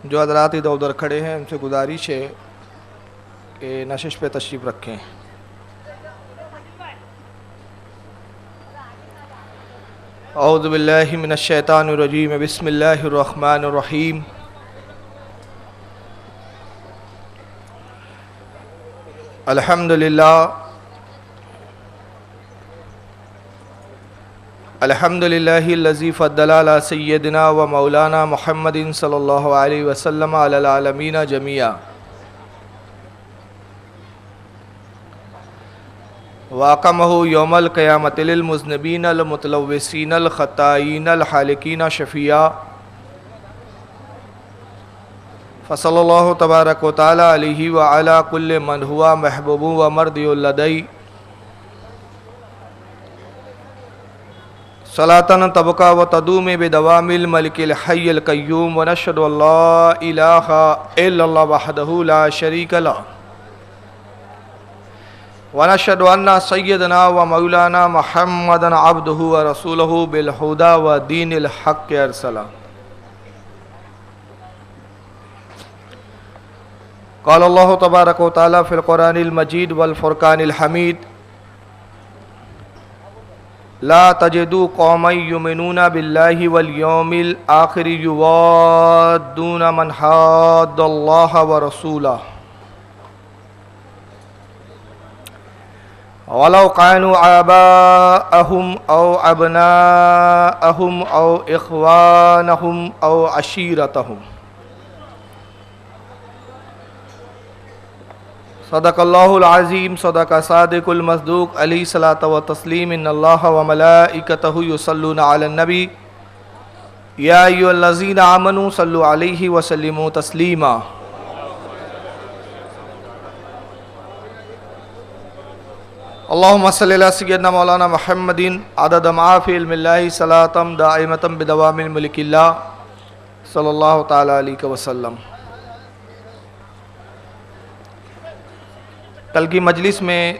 جو حضرات ادھر ادھر کھڑے ہیں ان سے گزارش ہے کہ نشش پہ تشریف رکھیں۔ اعوذ باللہ من الشیطان الرجیم، بسم اللہ الرحمن الرحیم۔ الحمدللہ الذی فضل علی سیدنا و مولانا محمد صلی اللہ علیہ وسلم علی العالمین جمیعا، واقمہ یوم القیامۃ للمذنبین المتلوثین الخطائین الحالقین شفیعا، فصلی اللہ تبارک و تعالی علیہ وعلی کل من ہوا محبوب و مرضی لدی، صلاۃ تبقى وتدوم بدوام الملك الحي القيوم، ونشهد ان لا اله الا الله وحده لا شريك له، ونشهد ان سيدنا ومولانا محمدا عبده ورسوله بالهدى ودين الحق ارسله۔ قال الله تبارك وتعالى في القرآن المجيد والفرقان الحميد: لا تجدوا قوما يؤمنون بالله واليوم الآخر يوادون من حاد الله ورسوله ولو كانوا آباءهم أو أبناءهم أو إخوانهم أو عشيرتهم۔ صدق اللہ العظیم، صدق صادق المصدوق، علیہ الصلاۃ والتسلیم۔ ان اللہ وملائکتہ یصلون علی النبی یا ایھا الذین آمنوا صلوا علیہ وسلموا تسلیما۔ اللہم صلی علی سیدنا مولانا محمد عدد ما فی علم اللہ صلاۃ دائمۃ بدوام الملک اللہ صلی اللہ تعالی علیہ وسلم۔ کل کی مجلس میں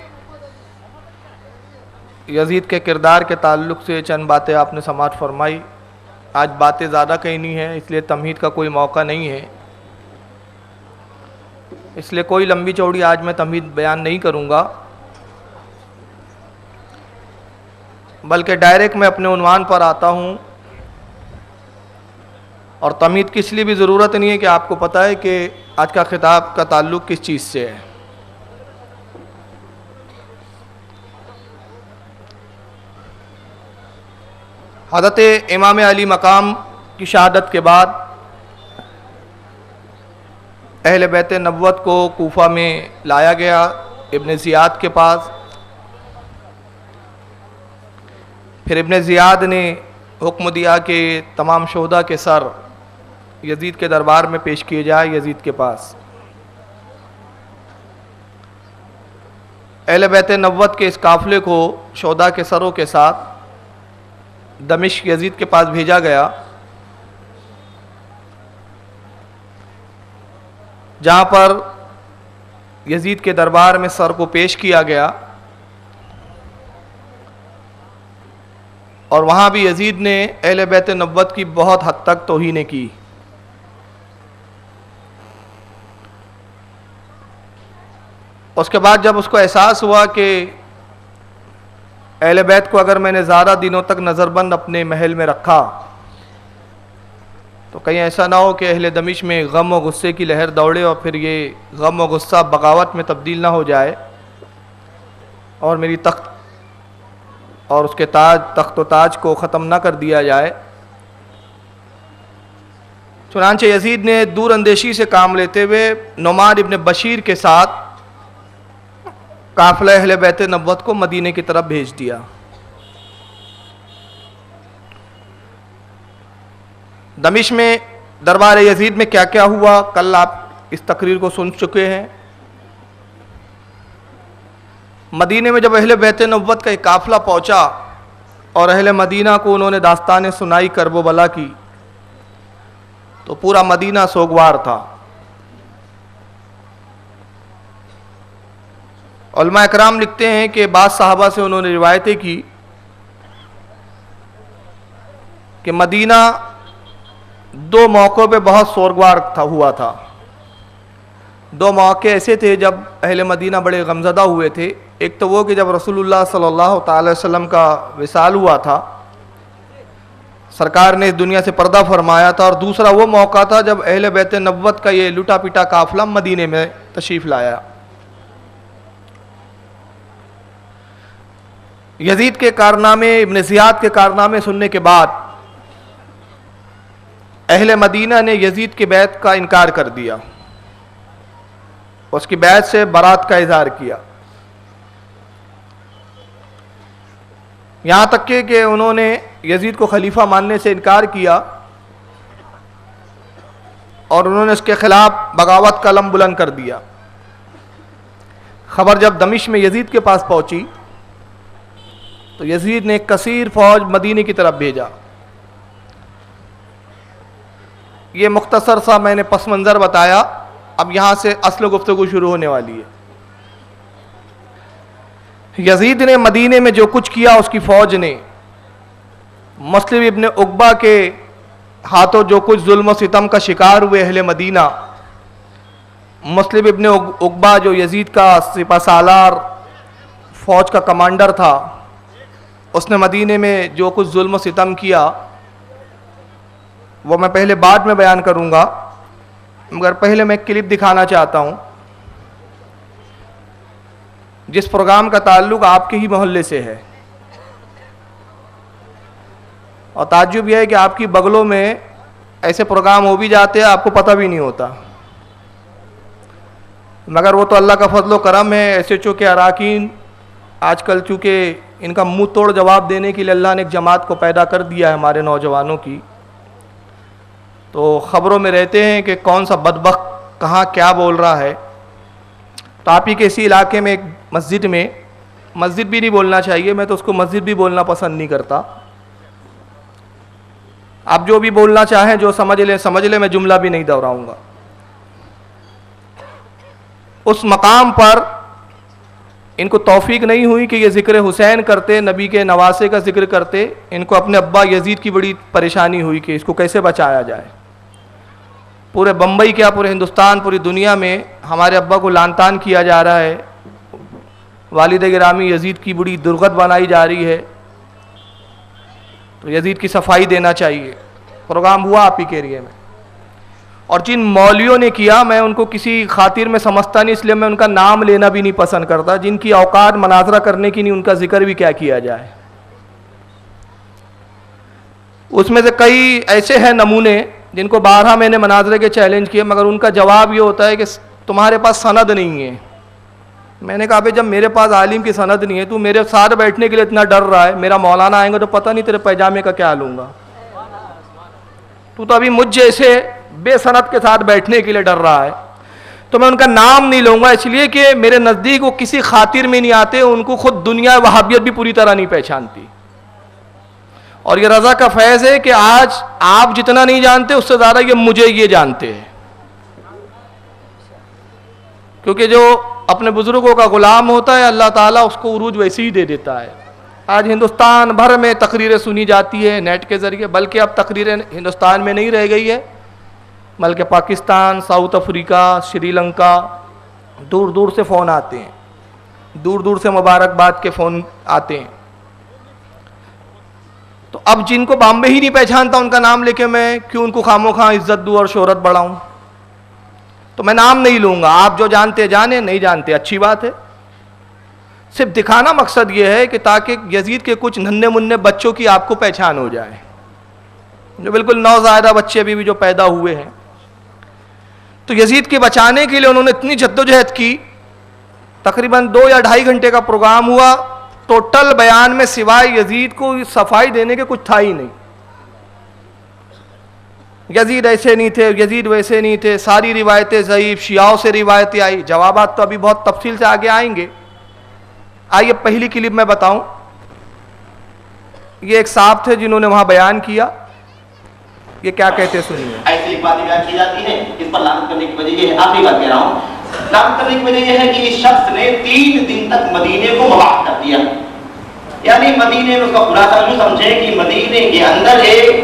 یزید کے کردار کے تعلق سے چند باتیں آپ نے سماعت فرمائی۔ آج باتیں زیادہ کہنی ہیں، اس لیے تمہید کا کوئی موقع نہیں ہے، اس لیے کوئی لمبی چوڑی آج میں تمہید بیان نہیں کروں گا، بلکہ ڈائریکٹ میں اپنے عنوان پر آتا ہوں۔ اور تمہید کی اس لیے بھی ضرورت نہیں ہے کہ آپ کو پتہ ہے کہ آج کا خطاب کا تعلق کس چیز سے ہے۔ حضرت امام علی مقام کی شہادت کے بعد اہل بیت نبوت کو کوفہ میں لایا گیا ابن زیاد کے پاس۔ پھر ابن زیاد نے حکم دیا کہ تمام شہداء کے سر یزید کے دربار میں پیش کیے جائے، یزید کے پاس۔ اہل بیت نبوت کے اس قافلے کو شہداء کے سروں کے ساتھ دمشق یزید کے پاس بھیجا گیا، جہاں پر یزید کے دربار میں سر کو پیش کیا گیا، اور وہاں بھی یزید نے اہل بیت نبوت کی بہت حد تک توہین کی۔ اس کے بعد جب اس کو احساس ہوا کہ اہل بیت کو اگر میں نے زیادہ دنوں تک نظر بند اپنے محل میں رکھا تو کہیں ایسا نہ ہو کہ اہل دمشق میں غم و غصے کی لہر دوڑے اور پھر یہ غم و غصہ بغاوت میں تبدیل نہ ہو جائے اور میری تخت اور اس کے تخت و تاج کو ختم نہ کر دیا جائے۔ چنانچہ یزید نے دور اندیشی سے کام لیتے ہوئے نعمان ابن بشیر کے ساتھ قافلہ اہل بیت نبوت کو مدینے کی طرف بھیج دیا۔ دمشق میں دربار یزید میں کیا کیا ہوا کل آپ اس تقریر کو سن چکے ہیں۔ مدینے میں جب اہل بیت نبوت کا ایک قافلہ پہنچا اور اہل مدینہ کو انہوں نے داستانیں سنائی کرب و بلا کی، تو پورا مدینہ سوگوار تھا۔ علماء اکرام لکھتے ہیں کہ بعض صحابہ سے انہوں نے روایتیں کی کہ مدینہ دو موقعوں پہ بہت سوگوار ہوا تھا. دو موقع ایسے تھے جب اہل مدینہ بڑے غمزدہ ہوئے تھے. ایک تو وہ کہ جب رسول اللہ صلی اللہ تعالی وسلم کا وصال ہوا تھا, سرکار نے اس دنیا سے پردہ فرمایا تھا, اور دوسرا وہ موقع تھا جب اہل بیت نبوت کا یہ لٹا پیٹا قافلہ مدینے میں تشریف لایا. یزید کے کارنامے, ابن زیاد کے کارنامے سننے کے بعد اہل مدینہ نے یزید کی بیعت کا انکار کر دیا, اس کی بیعت سے برات کا اظہار کیا. یہاں تک کہ انہوں نے یزید کو خلیفہ ماننے سے انکار کیا, اور انہوں نے اس کے خلاف بغاوت کا علم بلند کر دیا. خبر جب دمشق میں یزید کے پاس پہنچی تو یزید نے ایک کثیر فوج مدینے کی طرف بھیجا. یہ مختصر سا میں نے پس منظر بتایا, اب یہاں سے اصل گفتگو شروع ہونے والی ہے. یزید نے مدینے میں جو کچھ کیا, اس کی فوج نے مسلم ابن عقبہ کے ہاتھوں جو کچھ ظلم و ستم کا شکار ہوئے اہل مدینہ, مسلم ابن عقبہ جو یزید کا سپہ سالار فوج کا کمانڈر تھا, اس نے مدینے میں جو کچھ ظلم و ستم کیا وہ میں پہلے بعد میں بیان کروں گا, مگر پہلے میں ایک کلپ دکھانا چاہتا ہوں جس پروگرام کا تعلق آپ کے ہی محلے سے ہے. اور تعجب یہ ہے کہ آپ کی بغلوں میں ایسے پروگرام ہو بھی جاتے ہیں, آپ کو پتہ بھی نہیں ہوتا, مگر وہ تو اللہ کا فضل و کرم ہے. ایس ایچ او کے اراکین آج کل چونکہ ان کا منہ توڑ جواب دینے کے لیے اللہ نے ایک جماعت کو پیدا کر دیا ہے ہمارے نوجوانوں کی, تو خبروں میں رہتے ہیں کہ کون سا بدبخت کہاں کیا بول رہا ہے. تو آپ ہی کے اسی علاقے میں ایک مسجد میں, مسجد بھی نہیں بولنا چاہیے, میں تو اس کو مسجد بھی بولنا پسند نہیں کرتا, آپ جو بھی بولنا چاہیں جو سمجھ لیں, میں جملہ بھی نہیں دہراؤں گا. اس مقام پر ان کو توفیق نہیں ہوئی کہ یہ ذکر حسین کرتے, نبی کے نواسے کا ذکر کرتے. ان کو اپنے ابا یزید کی بڑی پریشانی ہوئی کہ اس کو کیسے بچایا جائے. پورے بمبئی کیا پورے ہندوستان, پوری دنیا میں ہمارے ابا کو لان تان کیا جا رہا ہے, والد گرامی یزید کی بڑی درگت بنائی جا رہی ہے, تو یزید کی صفائی دینا چاہیے. پروگرام ہوا آپ ہی کے ایریے میں, اور جن مولویوں نے کیا میں ان کو کسی خاطر میں سمجھتا نہیں, اس لیے میں ان کا نام لینا بھی نہیں پسند کرتا. جن کی اوقات مناظرہ کرنے کی نہیں, ان کا ذکر بھی کیا جائے. اس میں سے کئی ایسے ہیں نمونے جن کو 12 میں نے مناظرے کے چیلنج کیے, مگر ان کا جواب یہ ہوتا ہے کہ تمہارے پاس سند نہیں ہے. میں نے کہا بھائی جب میرے پاس عالم کی سند نہیں ہے, تو میرے ساتھ بیٹھنے کے لیے اتنا ڈر رہا ہے, میرا مولانا آئیں گے تو پتہ نہیں تیرے پیجامے کا کیا لوں گا. تو ابھی مجھ جیسے بے سند کے ساتھ بیٹھنے کے لیے ڈر رہا ہے. تو میں ان کا نام نہیں لوں گا, اس لیے کہ میرے نزدیک وہ کسی خاطر میں نہیں آتے, ان کو خود دنیا وہابیت بھی پوری طرح نہیں پہچانتی. اور یہ رضا کا فیض ہے کہ آج آپ جتنا نہیں جانتے اس سے زیادہ یہ جانتے ہیں, کیونکہ جو اپنے بزرگوں کا غلام ہوتا ہے اللہ تعالیٰ اس کو عروج ویسے ہی دے دیتا ہے. آج ہندوستان بھر میں تقریریں سنی جاتی ہے نیٹ کے ذریعے, بلکہ اب تقریریں ہندوستان میں نہیں رہ گئی ہے بلکہ پاکستان, ساؤتھ افریقہ, سری لنکا, دور دور سے فون آتے ہیں, دور دور سے مبارکباد کے فون آتے ہیں. تو اب جن کو بامبے ہی نہیں پہچانتا ان کا نام لے کے میں کیوں ان کو خامو خواہ عزت دوں اور شہرت بڑھاؤں. تو میں نام نہیں لوں گا, آپ جو جانتے جانیں, نہیں جانتے اچھی بات ہے. صرف دکھانا مقصد یہ ہے کہ تاکہ یزید کے کچھ ننھے منھے بچوں کی آپ کو پہچان ہو جائے, جو بالکل نوزائیدہ بچے ابھی بھی جو پیدا ہوئے ہیں. تو یزید کے بچانے کے لیے انہوں نے اتنی جدوجہد کی, تقریباً 2 یا 2.5 گھنٹے کا پروگرام ہوا. ٹوٹل بیان میں سوائے یزید کو صفائی دینے کے کچھ تھا ہی نہیں. یزید ایسے نہیں تھے, یزید ویسے نہیں تھے, ساری روایتیں ضعیف, شیعوں سے روایتیں آئی. جوابات تو ابھی بہت تفصیل سے آگے آئیں گے. آئیے پہلی کلپ میں بتاؤں. یہ ایک صاحب تھے جنہوں نے وہاں بیان کیا, یہ کیا کہتے سنیے. ایسی باتیں بیان کی جاتی ہیں, اس پر لعنت کرنے کی وجہ یہ ہے, آخری بات کہہ رہا ہوں, لعنت کرنے کی وجہ یہ ہے کہ اس شخص نے 3 دن تک مدینے کو مباح کر دیا. یعنی مدینے میں اس کا خلاصہ یوں سمجھے کہ مدینے کے اندر ایک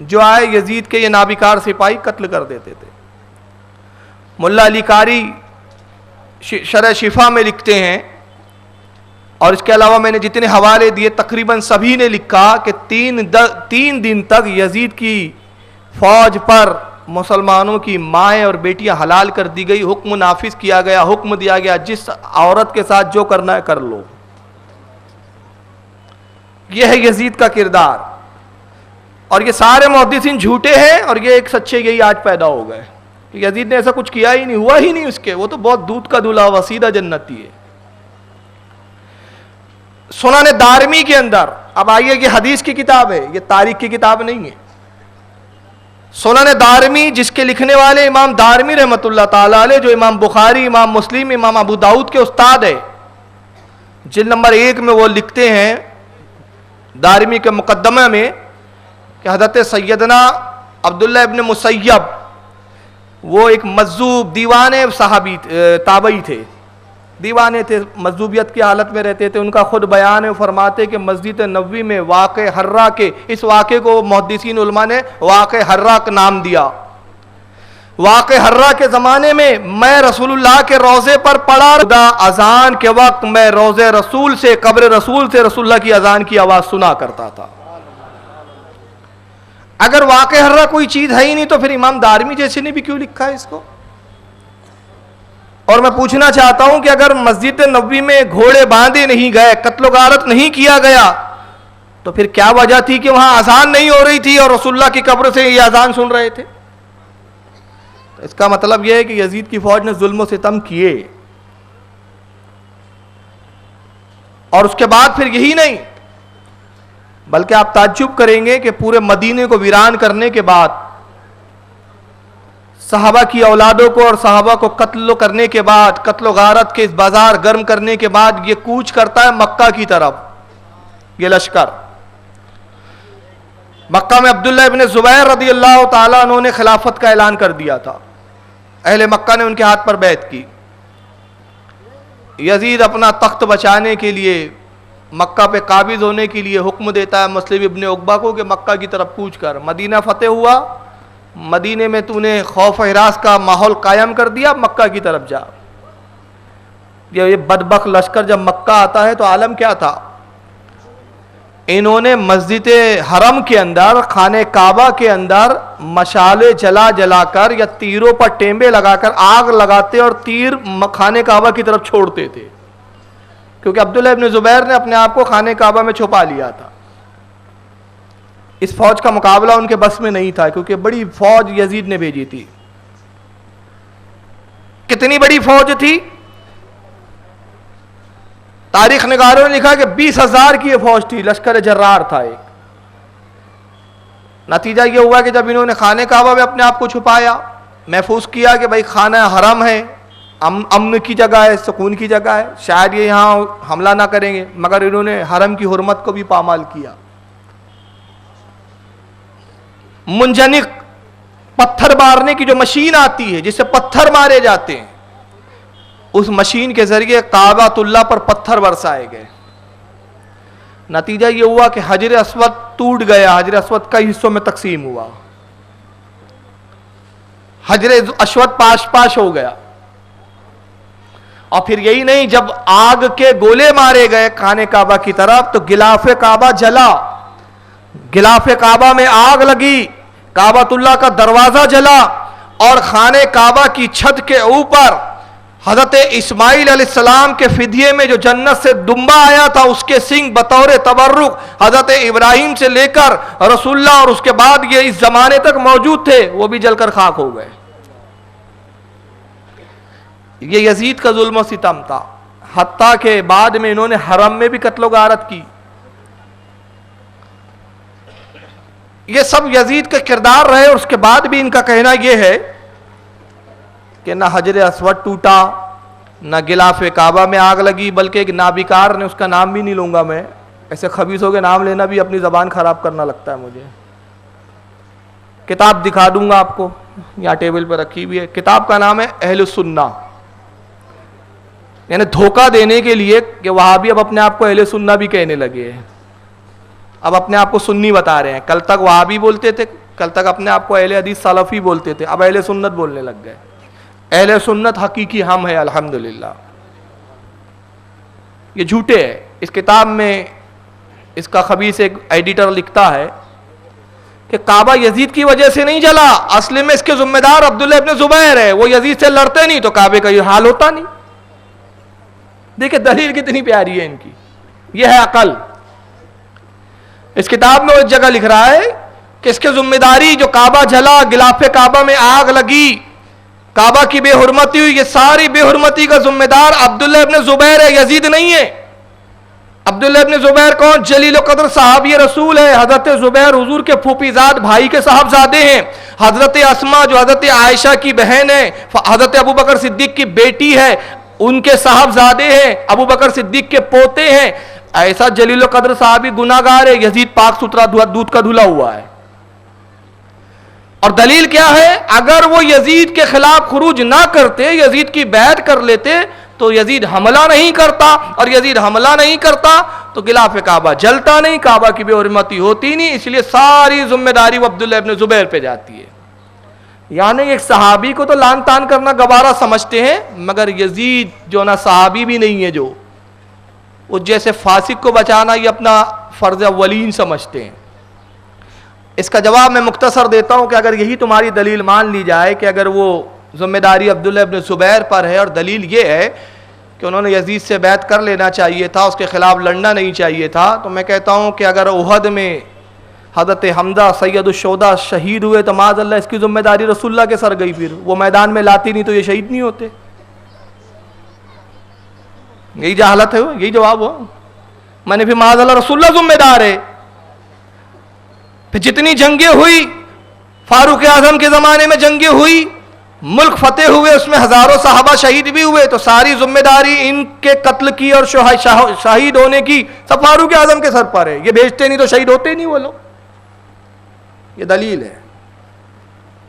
جو آئے یزید کے یہ نابکار سپاہی قتل کر دیتے تھے. ملا علی قاری شرح شفا میں لکھتے ہیں، اور اس کے علاوہ میں نے جتنے حوالے دیے تقریباً سبھی نے لکھا کہ 3 دن تک یزید کی فوج پر مسلمانوں کی مائیں اور بیٹیاں حلال کر دی گئی. حکم نافذ کیا گیا، حکم دیا گیا جس عورت کے ساتھ جو کرنا ہے کر لو. یہ ہے یزید کا کردار. اور یہ سارے محدثین جھوٹے ہیں اور یہ ایک سچے یہی آج پیدا ہو گئے. یزید نے ایسا کچھ کیا ہی نہیں، ہوا ہی نہیں اس کے، وہ تو بہت دودھ کا دھلا ہوا سیدھا جنتی ہے. سنن دارمی کے اندر، اب آئیے یہ حدیث کی کتاب ہے، یہ تاریخ کی کتاب نہیں ہے. سنن دارمی جس کے لکھنے والے امام دارمی رحمۃ اللہ تعالی علیہ، جو امام بخاری، امام مسلم، امام ابو داؤد کے استاد ہے، جلد نمبر 1 میں وہ لکھتے ہیں دارمی کے مقدمہ میں کہ حضرت سیدنا عبداللہ ابن مسیب وہ ایک مجذوب دیوانے صحابی تابعی تھے، دیوانے تھے، مجذوبیت کی حالت میں رہتے تھے. ان کا خود بیان ہے، فرماتے کہ مسجد نبوی میں واقع حرہ کے، اس واقعے کو محدثین علماء نے واقع حرہ کا نام دیا. واقع حرہ کے زمانے میں میں رسول اللہ کے روضے پر پڑا، اذان کے وقت میں روضے رسول سے، قبر رسول سے رسول اللہ کی اذان کی آواز سنا کرتا تھا. اگر واقع حرہ کوئی چیز ہے ہی نہیں تو پھر امام دارمی جیسے نے بھی کیوں لکھا ہے اس کو؟ اور میں پوچھنا چاہتا ہوں کہ اگر مسجد نبوی میں گھوڑے باندھے نہیں گئے، قتل و غارت نہیں کیا گیا، تو پھر کیا وجہ تھی کہ وہاں اذان نہیں ہو رہی تھی اور رسول اللہ کی قبر سے یہ اذان سن رہے تھے؟ اس کا مطلب یہ ہے کہ یزید کی فوج نے ظلم و ستم کیے. اور اس کے بعد پھر یہی نہیں بلکہ آپ تعجب کریں گے کہ پورے مدینے کو ویران کرنے کے بعد، صحابہ کی اولادوں کو اور صحابہ کو قتل کرنے کے بعد، قتل و غارت کے اس بازار گرم کرنے کے بعد یہ کوچ کرتا ہے مکہ کی طرف. یہ لشکر مکہ میں عبداللہ ابن زبیر رضی اللہ تعالیٰ عنہ نے خلافت کا اعلان کر دیا تھا. اہل مکہ نے ان کے ہاتھ پر بیعت کی. یزید اپنا تخت بچانے کے لیے، مکہ پہ قابض ہونے کے لیے حکم دیتا ہے مسلم ابن عقبہ کو کہ مکہ کی طرف کوچ کر. مدینہ فتح ہوا، مدینے میں تو نے خوف و ہراس کا ماحول قائم کر دیا، مکہ کی طرف جا. یہ بدبخت لشکر جب مکہ آتا ہے تو عالم کیا تھا؟ انہوں نے مسجد حرم کے اندر، خانہ کعبہ کے اندر مشالے جلا جلا کر یا تیروں پر ٹیمبے لگا کر آگ لگاتے اور تیر خانہ کعبہ کی طرف چھوڑتے تھے، کیونکہ عبداللہ ابن زبیر نے اپنے آپ کو خانہ کعبہ میں چھپا لیا تھا. اس فوج کا مقابلہ ان کے بس میں نہیں تھا کیونکہ بڑی فوج یزید نے بھیجی تھی. کتنی بڑی فوج تھی؟ تاریخ نگاروں نے لکھا کہ 20,000 کی یہ فوج تھی، لشکر جرار تھا ایک. نتیجہ یہ ہوا کہ جب انہوں نے خانہ کعبہ میں اپنے آپ کو چھپایا، محفوظ کیا کہ بھائی خانہ حرم ہے، امن کی جگہ ہے، سکون کی جگہ ہے، شاید یہ یہاں حملہ نہ کریں گے، مگر انہوں نے حرم کی حرمت کو بھی پامال کیا. منجنق پتھر مارنے کی جو مشین آتی ہے جس سے پتھر مارے جاتے ہیں، اس مشین کے ذریعے کعبۃ اللہ پر پتھر برسائے گئے. نتیجہ یہ ہوا کہ حجر اسود ٹوٹ گیا، حجر اسود کئی حصوں میں تقسیم ہوا، حجر اسود پاش پاش ہو گیا. اور پھر یہی نہیں، جب آگ کے گولے مارے گئے خانہ کعبہ کی طرف تو غلاف کعبہ جلا، غلاف کعبہ میں آگ لگی، کعبۃ اللہ کا دروازہ جلا، اور خانہ کعبہ کی چھت کے اوپر حضرت اسماعیل علیہ السلام کے فدیے میں جو جنت سے دمبا آیا تھا اس کے سنگ بطور تبرک حضرت ابراہیم سے لے کر رسول اللہ اور اس کے بعد یہ اس زمانے تک موجود تھے، وہ بھی جل کر خاک ہو گئے. یہ یزید کا ظلم و ستم تھا. حتیٰ کہ بعد میں انہوں نے حرم میں بھی قتل و غارت کی. یہ سب یزید کا کردار رہے. اور اس کے بعد بھی ان کا کہنا یہ ہے کہ نہ حجر اسود ٹوٹا، نہ غلاف کعبہ میں آگ لگی، بلکہ ایک نابکار نے، اس کا نام بھی نہیں لوں گا میں، ایسے خبیثوں کے نام لینا بھی اپنی زبان خراب کرنا لگتا ہے مجھے. کتاب دکھا دوں گا آپ کو، یہاں ٹیبل پہ رکھی ہوئی ہے. کتاب کا نام ہے اہل سنہ، یعنی دھوکہ دینے کے لیے کہ وہابی اب اپنے آپ کو اہل سنہ بھی کہنے لگے ہیں، اب اپنے آپ کو سنی بتا رہے ہیں. کل تک وہابی بولتے تھے، کل تک اپنے آپ کو اہل حدیث سلفی بولتے تھے، اب اہل سنت بولنے لگ گئے. اہل سنت حقیقی ہم ہیں الحمدللہ. یہ جھوٹے ہے. اس کتاب میں اس کا خبیث ایک ایڈیٹر لکھتا ہے کہ کعبہ یزید کی وجہ سے نہیں جلا، اصل میں اس کے ذمہ دار عبداللہ ابن زبیر ہے. وہ یزید سے لڑتے نہیں تو کعبے کا یہ حال ہوتا نہیں. دیکھیں دلیل کتنی پیاری ہے ان کی. یہ ہے عقل. اس کتاب میں وہ جگہ لکھ رہا ہے کہ اس کے ذمہ داری جو کعبہ جلا، غلاف کعبہ میں آگ لگی، کعبہ کی بے حرمتی ہوئی، یہ ساری بے حرمتی کا ذمہ دار عبداللہ ابن زبیر ہے، یزید نہیں ہے. عبداللہ ابن زبیر کون؟ جلیل و قدر صحابی رسول ہے. حضرت زبیر حضور کے پھوپھی زاد بھائی کے صاحبزادے ہیں. حضرت اسما جو حضرت عائشہ کی بہن ہے، حضرت ابو بکر صدیق کی بیٹی ہے، ان کے صاحبزادے ہیں، ابو بکر صدیق کے پوتے ہیں. ایسا جلیل و قدر صحابی گناہگار ہے، یزید پاک ستھرا دودھ کا دھلا ہوا ہے. اور دلیل کیا ہے؟ اگر وہ یزید کے خلاف خروج نہ کرتے، یزید کی بیعت کر لیتے تو یزید حملہ نہیں کرتا، اور یزید حملہ نہیں کرتا تو غلاف کعبہ جلتا نہیں، کعبہ کی بے حرمتی ہوتی نہیں. اس لیے ساری ذمہ داری وہ عبداللہ ابن زبیر پہ جاتی ہے. یعنی ایک صحابی کو تو لان تان کرنا گوارا سمجھتے ہیں، مگر یزید جو نا صحابی بھی نہیں ہے، جو وہ جیسے فاسق کو بچانا یہ اپنا فرض اولین سمجھتے ہیں. اس کا جواب میں مختصر دیتا ہوں کہ اگر یہی تمہاری دلیل مان لی جائے کہ اگر وہ ذمہ داری عبداللہ ابن زبیر پر ہے، اور دلیل یہ ہے کہ انہوں نے یزید سے بیعت کر لینا چاہیے تھا، اس کے خلاف لڑنا نہیں چاہیے تھا، تو میں کہتا ہوں کہ اگر احد میں حضرت حمزہ سید الشہداء شہید ہوئے تو معاذ اللہ اس کی ذمہ داری رسول اللہ کے سر گئی. پھر وہ میدان میں لاتی نہیں تو یہ شہید نہیں ہوتے. یہی جہالت ہے، یہی جواب ہو. میں نے پھر معاذ اللہ رسول اللہ ذمہ دار ہے. پھر جتنی جنگیں ہوئی، فاروق اعظم کے زمانے میں جنگیں ہوئی، ملک فتح ہوئے، اس میں ہزاروں صحابہ شہید بھی ہوئے، تو ساری ذمہ داری ان کے قتل کی اور شہید ہونے کی سب فاروق اعظم کے سر پر ہے. یہ بھیجتے نہیں تو شہید ہوتے نہیں وہ لوگ. یہ دلیل ہے.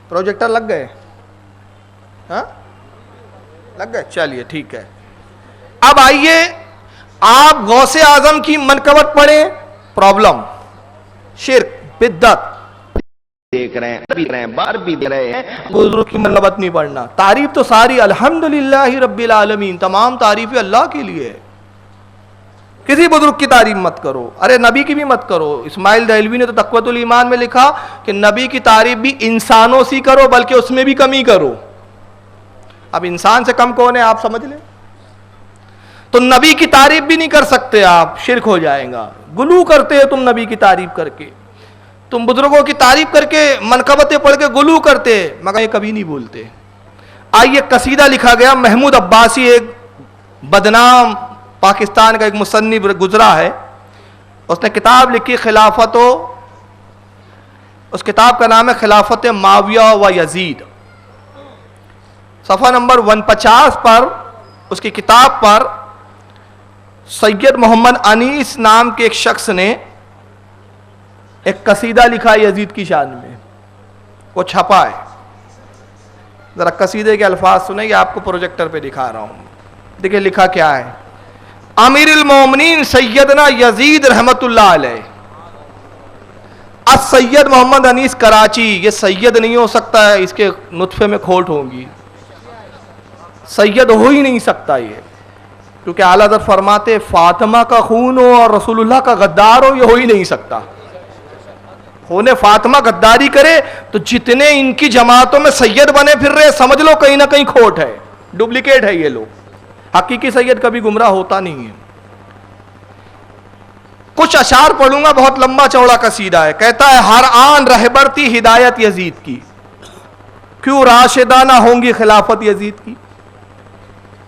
پروجیکٹر لگ گئے؟ ہاں لگ گئے؟ چلیے ٹھیک ہے. اب آئیے آپ غوث اعظم کی منقبت پڑھیں. پرابلم شرک بدعت دیکھ رہے ہیں، بار بھی دیکھ رہے ہیں. بزرگ کی منقبت نہیں پڑھنا. تعریف تو ساری الحمدللہ رب العالمین، تمام تعریفیں اللہ کے لیے ہے. کسی بزرگ کی تعریف مت کرو. ارے نبی کی بھی مت کرو. اسماعیل دہلوی نے تو تقویۃ الایمان میں لکھا کہ نبی کی تعریف بھی انسانوں سے کرو، بلکہ اس میں بھی کمی کرو. اب انسان سے کم کون ہے آپ سمجھ لیں. تو نبی کی تعریف بھی نہیں کر سکتے آپ، شرک ہو جائے گا. گلو کرتے ہو تم نبی کی تعریف کر کے، تم بزرگوں کی تعریف کر کے منقبتیں پڑھ کے گلو کرتے، مگر یہ کبھی نہیں بولتے. آئیے قصیدہ لکھا گیا، محمود عباسی ایک بدنام پاکستان کا ایک مصنف گزرا ہے، اس نے کتاب لکھی خلافت اس کتاب کا نام ہے خلافت معاویہ و یزید. صفحہ نمبر 150 پر اس کی کتاب پر سید محمد انیس نام کے ایک شخص نے ایک قصیدہ لکھا یزید کی شان میں، وہ چھپا ہے. ذرا قصیدے کے الفاظ سنیں، یہ آپ کو پروجیکٹر پہ دکھا رہا ہوں. دیکھیں لکھا کیا ہے. امیر المومنین سیدنا یزید رحمت اللہ علیہ. السید محمد انیس کراچی. یہ سید نہیں ہو سکتا ہے، اس کے نطفے میں کھوٹ ہوگی. سید ہو ہی نہیں سکتا یہ، کیونکہ اعلیٰ حضرت فرماتے فاطمہ کا خون ہو اور رسول اللہ کا غدار ہو، یہ ہو ہی نہیں سکتا. ہونے فاطمہ غداری کرے تو جتنے ان کی جماعتوں میں سید بنے پھر رہے، سمجھ لو کہیں نہ کہیں کھوٹ ہے، ڈپلیکیٹ ہے یہ لوگ. حقیقی سید کبھی گمراہ ہوتا نہیں ہے. کچھ اشعار پڑھوں گا، بہت لمبا چوڑا قصیدہ ہے. کہتا ہے ہر آن رہبر تھی ہدایت یزید کی، کیوں راشدہ نہ ہوں گی خلافت یزید کی.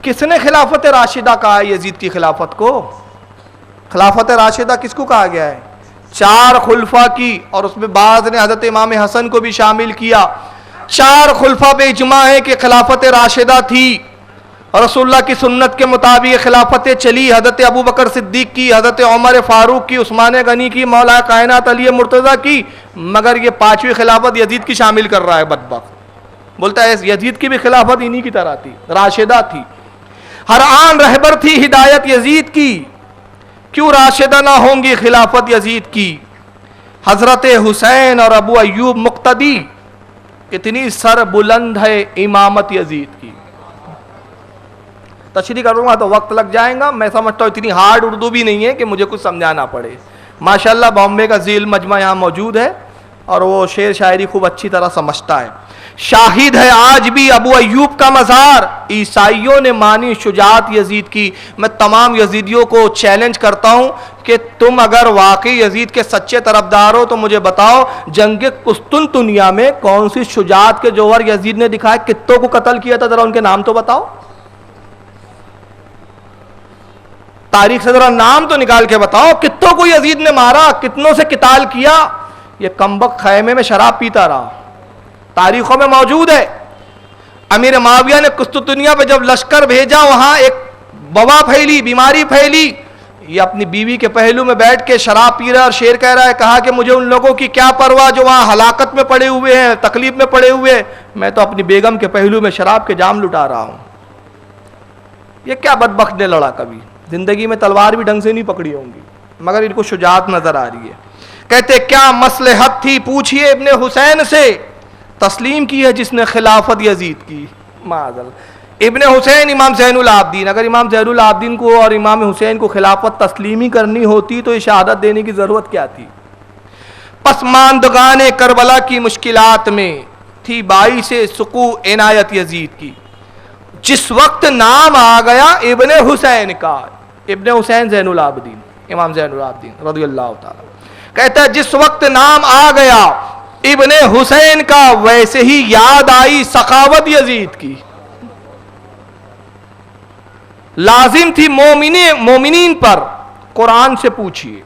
کس نے خلافت راشدہ کہا ہے یزید کی خلافت کو؟ خلافت راشدہ کس کو کہا گیا ہے؟ 4 خلفاء کی، اور اس میں بعض نے حضرت امام حسن کو بھی شامل کیا. 4 خلفاء پہ اجماع ہے کہ خلافت راشدہ تھی، رسول اللہ کی سنت کے مطابق خلافتیں چلی. حضرت ابو بکر صدیق کی، حضرت عمر فاروق کی، عثمان غنی کی، مولا کائنات علی مرتضیٰ کی. مگر یہ 5ویں خلافت یزید کی شامل کر رہا ہے بدبخت. بولتا ہے یزید کی بھی خلافت انہی کی طرح تھی، راشدہ تھی. ہر آن رہبر تھی ہدایت یزید کی، کیوں راشدہ نہ ہوں گی خلافت یزید کی. حضرت حسین اور ابو ایوب مقتدی، اتنی سر بلند ہے امامت یزید کی. تشریح کروں گا تو وقت لگ جائے گا. میں سمجھتا ہوں اتنی ہارڈ اردو بھی نہیں ہے کہ مجھے کچھ سمجھانا پڑے. ماشاءاللہ بامبے کا ذیل مجمع یہاں موجود ہے اور وہ شعر شاعری خوب اچھی طرح سمجھتا ہے. شاہد ہے آج بھی ابو ایوب کا مزار، عیسائیوں نے مانی شجاعت یزید کی. میں تمام یزیدیوں کو چیلنج کرتا ہوں کہ تم اگر واقعی یزید کے سچے طرفدار ہو تو مجھے بتاؤ جنگ قسطنطنیہ میں کون سی شجاعت کے جوہر یزید نے دکھائے؟ کتوں کو قتل کیا تھا؟ ذرا ان کے نام تو بتاؤ. تاریخ سے ذرا نام تو نکال کے بتاؤ کتوں کو یزید نے مارا، کتنوں سے قتال کیا. یہ کمبخت خیمے میں شراب پیتا رہا، تاریخوں میں موجود ہے. امیر معاویہ نے قسطنطنیہ پہ جب لشکر بھیجا وہاں ایک وبا پھیلی، بیماری پھیلی. یہ اپنی بیوی کے پہلو میں بیٹھ کے شراب پی رہا ہے اور شعر کہہ رہا ہے، کہا کہ مجھے ان لوگوں کی کیا پرواہ جو وہاں ہلاکت میں پڑے ہوئے ہیں، تکلیف میں پڑے ہوئے، میں تو اپنی بیگم کے پہلو میں شراب کے جام لٹا رہا ہوں. یہ کیا بدبخت نے لڑا، کبھی زندگی میں تلوار بھی ڈھنگ سے نہیں پکڑی ہوں گی مگر ان کو شجاعت نظر آ رہی ہے. کہتے کیا مصلحت تھی پوچھئے ابن حسین سے، تسلیم کی ہے جس نے خلافت یزید کی. معاذ ابن حسین امام زین العابدین، اگر امام زین العابدین کو اور امام حسین کو خلافت تسلیمی کرنی ہوتی تو یہ شہادت دینے کی ضرورت کیا تھی؟ پسماندگان کربلا کی مشکلات میں تھی باعث سقوع عنایت یزید کی. جس وقت نام آ گیا ابن حسین کا، ابن حسین زین العابدین، امام زین العابدین رضی اللہ تعالی، کہتا ہے جس وقت نام آ گیا ابن حسین کا ویسے ہی یاد آئی سخاوت یزید کی. لازم تھی مومنین پر قرآن سے پوچھئے.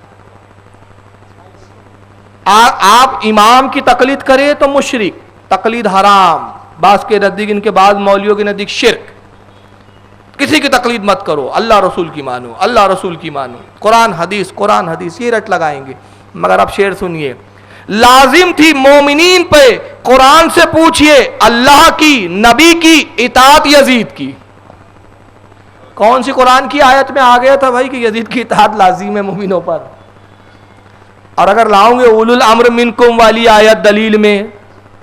آپ امام کی تقلید کرے تو مشرک، تقلید حرام، بعض کے نزدیک، ان کے بعض مولویوں کے نزدیک شرک. کسی کی تقلید مت کرو، اللہ رسول کی مانو، اللہ رسول کی مانو، قرآن حدیث یہ رٹ لگائیں گے. مگر اب شعر سنیے، لازم تھی مومنین پہ قرآن سے پوچھئے اللہ کی، نبی کی، اطاعت یزید کی. کون سی قرآن کی آیت میں آ گیا تھا بھائی کہ یزید کی اطاعت لازم ہے مومنوں پر؟ اور اگر لاؤں گے اولو الامر منکم والی آیت دلیل میں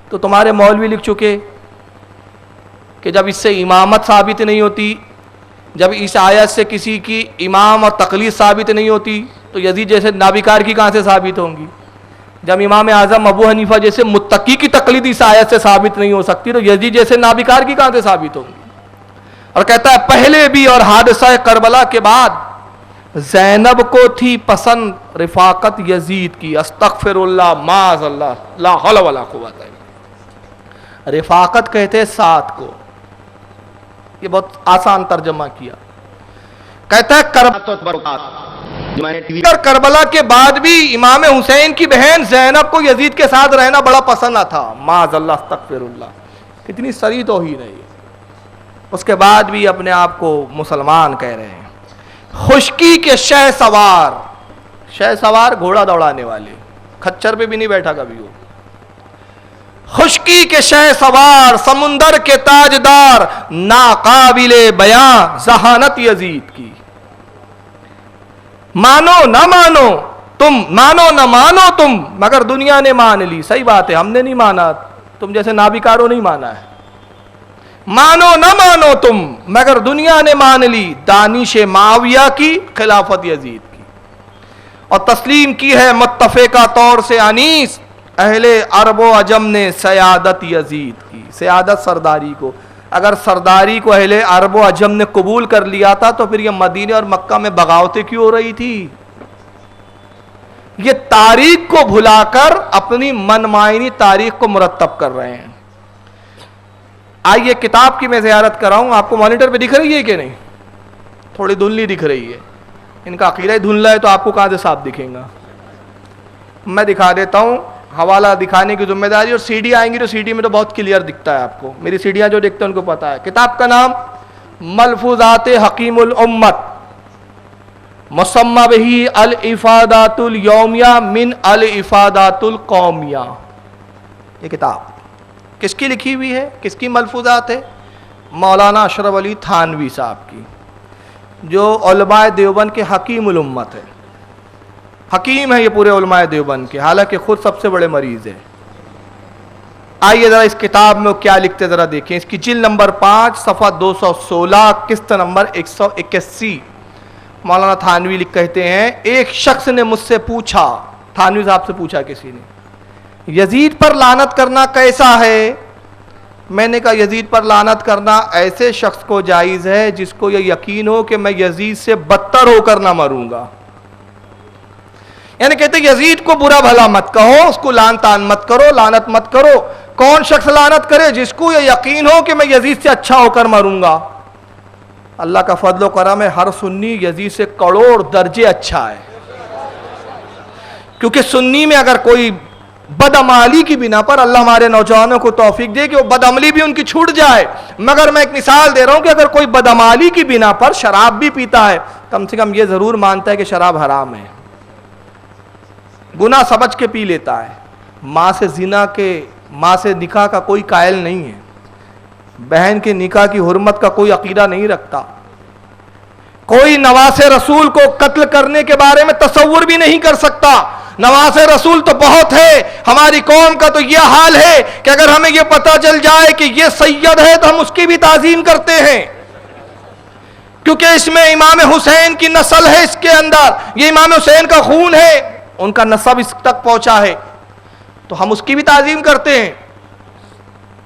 تو تمہارے مولوی لکھ چکے کہ جب اس سے امامت ثابت نہیں ہوتی، جب اس آیت سے کسی کی امام اور تقلید ثابت نہیں ہوتی تو یزید جیسے نابکار کی کہاں سے ثابت ہوں گی؟ جب امام اعظم ابو حنیفہ جیسے متقی کی تقلید اس آیت سے ثابت نہیں ہو سکتی تو یزید جیسے نابکار کی کہاں سے ثابت ہوں گی؟ اور کہتا ہے پہلے بھی اور حادثہ کربلا کے بعد زینب کو تھی پسند رفاقت یزید کی. استغفر اللہ، معاذ اللہ، لا حول ولا قوت الا باللہ. رفاقت کہتے ہیں ساتھ کو، یہ بہت آسان ترجمہ کیا. کہتا ہے کربلا کے بعد بھی امام حسین کی بہن زینب کو یزید کے ساتھ رہنا بڑا پسند تھا. معاذ اللہ، استغفر اللہ. کتنی سری توہین ہے یہ. اس کے بعد بھی اپنے آپ کو مسلمان کہہ رہے ہیں. خشکی کے شہ سوار گھوڑا دوڑانے والے، کھچر پہ بھی نہیں بیٹھا کبھی وہ. خشکی کے شہ سوار، سمندر کے تاجدار، ناقابل بیاں ذہانت یزید کی. مانو نہ مانو تم مگر دنیا نے مان لی. صحیح بات ہے، ہم نے نہیں مانا، تم جیسے نابکاروں نہیں مانا ہے. مانو نہ مانو تم مگر دنیا نے مان لی دانش معاویہ کی خلافت یزید کی. اور تسلیم کی ہے متفقہ طور سے انیس اہل عرب و عجم نے سیادت یزید کی. سیادت سرداری کو، اگر سرداری کو اہل عرب و عجم نے قبول کر لیا تھا تو پھر یہ مدینے اور مکہ میں بغاوتیں کیوں ہو رہی تھی؟ یہ تاریخ کو بھلا کر اپنی منمائنی تاریخ کو مرتب کر رہے ہیں. آئیے کتاب کی میں زیارت کراؤں. آپ کو مانیٹر پہ دکھ رہی ہے کہ نہیں؟ تھوڑی دھندلی دکھ رہی ہے. ان کا عقیدہ دھندلا ہے تو آپ کو کہاں سے صاف دکھیں گا؟ میں دکھا دیتا ہوں. حوالہ دکھانے کی ذمہ داری، اور سی ڈی آئیں گی تو سی ڈی میں تو بہت کلیئر دکھتا ہے آپ کو. میری سیڈیاں جو دیکھتے ہیں ان کو پتا ہے. کتاب کا نام ملفوظات حکیم الامت، مسمى به الافادات الیومیہ من الافادات القومیہ. یہ کتاب کس کی لکھی ہوئی ہے؟ کس کی ملفوظات ہے؟ مولانا اشرف علی تھانوی صاحب کی، جو علماء دیوبند کے حکیم الامت ہے. حکیم ہے یہ پورے علماء دیوبند کے، حالانکہ خود سب سے بڑے مریض ہیں۔ آئیے ذرا اس کتاب میں کیا لکھتے ذرا دیکھیں، اس کی جلد نمبر 5 صفحہ 216 قسط نمبر 181، مولانا تھانوی کہتے ہیں ایک شخص نے مجھ سے پوچھا، تھانوی صاحب سے پوچھا کسی نے، یزید پر لعنت کرنا کیسا ہے؟ میں نے کہا یزید پر لعنت کرنا ایسے شخص کو جائز ہے جس کو یہ یقین ہو کہ میں یزید سے بدتر ہو کر نہ مروں گا۔ یعنی کہتے یزید کو برا بھلا مت کہو، اس کو لعن تان مت کرو، لعنت مت کرو۔ کون شخص لعنت کرے؟ جس کو یہ یقین ہو کہ میں یزید سے اچھا ہو کر مروں گا۔ اللہ کا فضل و کرم ہے، ہر سنی یزید سے کروڑ درجے اچھا ہے، کیونکہ سنی میں اگر کوئی بدعمالی کی بنا پر، اللہ ہمارے نوجوانوں کو توفیق دے کہ وہ بدعملی بھی ان کی چھوٹ جائے، مگر میں ایک مثال دے رہا ہوں کہ اگر کوئی بدعمالی کی بنا پر شراب بھی پیتا ہے، کم سے کم یہ ضرور مانتا ہے کہ شراب حرام ہے، گناہ سمجھ کے پی لیتا ہے، ماں سے نکاح کا کوئی قائل نہیں ہے، بہن کے نکاح کی حرمت کا کوئی عقیدہ نہیں رکھتا، کوئی نواز رسول کو قتل کرنے کے بارے میں تصور بھی نہیں کر سکتا۔ نواز رسول تو بہت ہے، ہماری قوم کا تو یہ حال ہے کہ اگر ہمیں یہ پتہ چل جائے کہ یہ سید ہے تو ہم اس کی بھی تعظیم کرتے ہیں، کیونکہ اس میں امام حسین کی نسل ہے، اس کے اندر یہ امام حسین کا خون ہے، ان کا نسب اس تک پہنچا ہے، تو ہم اس کی بھی تعظیم کرتے ہیں۔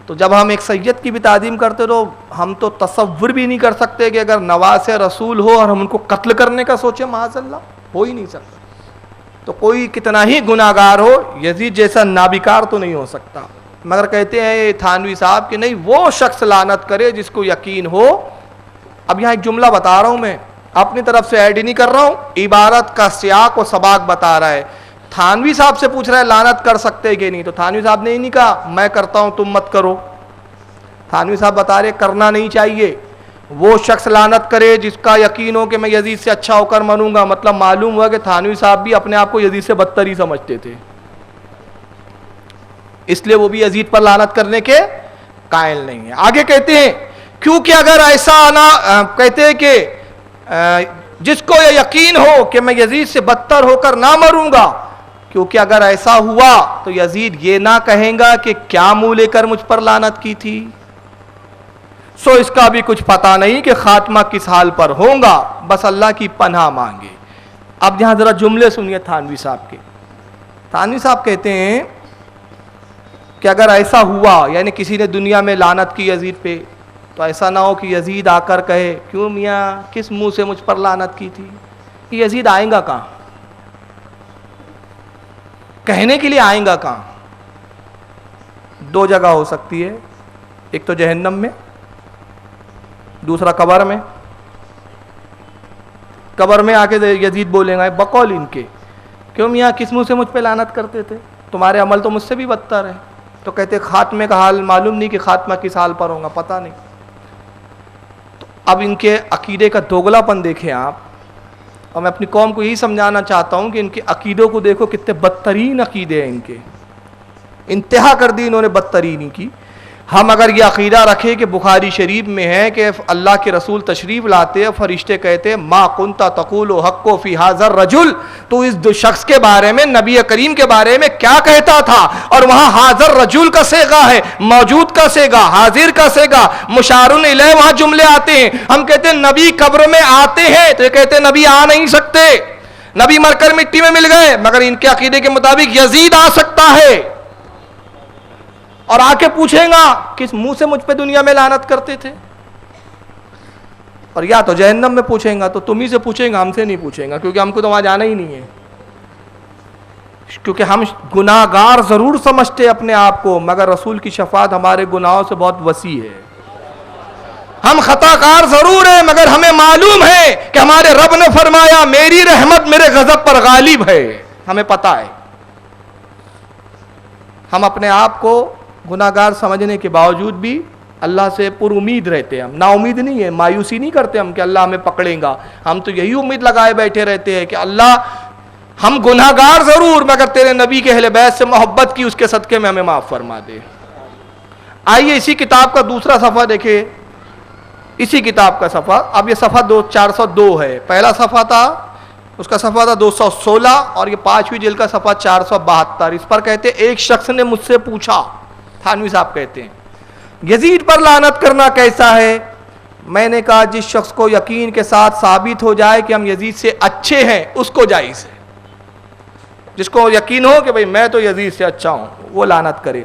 تو جب ہم ایک سید کی بھی تعظیم کرتے تو ہم تو تصور بھی نہیں کر سکتے کہ اگر نواز رسول ہو اور ہم ان کو قتل کرنے کا سوچیں، معاذ اللہ، ہو ہی نہیں سکتا۔ تو کوئی کتنا ہی گناہگار ہو، یزید جیسا نابکار تو نہیں ہو سکتا، مگر کہتے ہیں تھانوی صاحب کہ نہیں، وہ شخص لعنت کرے جس کو یقین ہو۔ اب یہاں ایک جملہ بتا رہا ہوں، میں اپنی طرف سے ایڈ ہی نہیں کر رہا ہوں، عبارت کا سیاق و سباق بتا رہا ہے۔ تھانوی صاحب سے پوچھ رہا ہے لعنت کر سکتے کہ نہیں، تو تھانوی صاحب نے ہی نہیں کہا میں کرتا ہوں تم مت کرو، تھانوی صاحب بتا رہے کرنا نہیں چاہیے۔ وہ شخص لعنت کرے جس کا یقین ہو کہ میں یزید سے اچھا ہو کر مروں گا، مطلب معلوم ہوا کہ تھانوی صاحب بھی اپنے آپ کو یزید سے بدتر ہی سمجھتے تھے، اس لیے وہ بھی یزید پر لعنت کرنے کے قائل نہیں ہیں۔ آگے کہتے ہیں کیونکہ اگر ایسا کہتے ہیں کہ جس کو یہ یقین ہو کہ میں یزید سے بدتر ہو کر نہ مروں گا، کیونکہ اگر ایسا ہوا تو یزید یہ نہ کہیں گا کہ کیا منہ لے کر مجھ پر لعنت کی تھی، سو اس کا بھی کچھ پتہ نہیں کہ خاتمہ کس حال پر ہوگا، بس اللہ کی پناہ مانگے۔ اب یہاں ذرا جملے سنیے تھانوی صاحب کے۔ تھانوی صاحب کہتے ہیں کہ اگر ایسا ہوا، یعنی کسی نے دنیا میں لعنت کی یزید پہ، تو ایسا نہ ہو کہ یزید آ کر کہے کیوں میاں کس منہ سے مجھ پر لعنت کی تھی، کہ یزید آئیں گا کہاں، کہنے کے لیے آئیں گا کہاں؟ دو جگہ ہو سکتی ہے، ایک تو جہنم میں، دوسرا قبر میں۔ قبر میں آ کے یزید بولیں گا بقول ان کے کیوں میاں کس منہ سے مجھ پہ لعنت کرتے تھے، تمہارے عمل تو مجھ سے بھی بدتر ہے۔ تو کہتے خاتمے کا حال معلوم نہیں کہ خاتمہ کس حال پر ہوگا، پتہ نہیں۔ تو اب ان کے عقیدے کا دوگلا پن دیکھیں آپ، اور میں اپنی قوم کو یہی سمجھانا چاہتا ہوں کہ ان کے عقیدوں کو دیکھو، کتنے بدترین عقیدے ہیں ان کے، انتہا کر دی انہوں نے بدترینی کی۔ ہم اگر یہ عقیدہ رکھیں کہ بخاری شریف میں ہے کہ اللہ کے رسول تشریف لاتے ہیں، فرشتے کہتے ہیں ما کنت تقول حق فی ھذا الرجل، تو اس دو شخص کے بارے میں، نبی کریم کے بارے میں کیا کہتا تھا، اور وہاں حاضر رجل کا صیغہ ہے، موجود کا صیغہ، حاضر کا صیغہ، مشار الیہ، وہاں جملے آتے ہیں۔ ہم کہتے ہیں نبی قبر میں آتے ہیں، تو یہ کہتے ہیں نبی آ نہیں سکتے، نبی مر کر مٹی میں مل گئے، مگر ان کے عقیدے کے مطابق یزید آ سکتا ہے، اور آ کے پوچھیں گا کس منہ سے مجھ پہ دنیا میں لعنت کرتے تھے، اور یا تو جہنم میں پوچھیں گا، تو تم ہی سے پوچھیں گا، ہم سے نہیں پوچھیں گا، کیونکہ ہم کو تو وہاں جانا ہی نہیں ہے، کیونکہ ہم گناہگار ضرور سمجھتے اپنے آپ کو، مگر رسول کی شفاعت ہمارے گناہوں سے بہت وسیع ہے۔ ہم خطا کار ضرور ہیں، مگر ہمیں معلوم ہے کہ ہمارے رب نے فرمایا میری رحمت میرے غضب پر غالب ہے، ہمیں پتہ ہے۔ ہم اپنے آپ کو گناہگار سمجھنے کے باوجود بھی اللہ سے پر امید رہتے ہیں، ہم نا امید نہیں ہے، مایوسی نہیں کرتے ہم کہ اللہ ہمیں پکڑیں گا، ہم تو یہی امید لگائے بیٹھے رہتے ہیں کہ اللہ ہم گناہگار ضرور، مگر تیرے نبی کے اہل بیت سے محبت کی، اس کے صدقے میں ہمیں معاف فرما دے۔ آئیے اسی کتاب کا دوسرا صفحہ دیکھیں، اسی کتاب کا صفحہ، اب یہ صفحہ 402 ہے، پہلا صفحہ تھا اس کا صفحہ تھا 216 اور یہ 5ویں جلد کا صفحہ 472. اس پر کہتے ایک شخص نے مجھ سے پوچھا، تھانوی صاحب کہتے ہیں، یزید پر لعنت کرنا کیسا ہے؟ میں نے کہا جس شخص کو یقین کے ساتھ ثابت ہو جائے کہ ہم یزید سے اچھے ہیں اس کو جائز ہے. جس کو یقین ہو کہ بھئی میں تو یزید سے اچھا ہوں وہ لعنت کرے.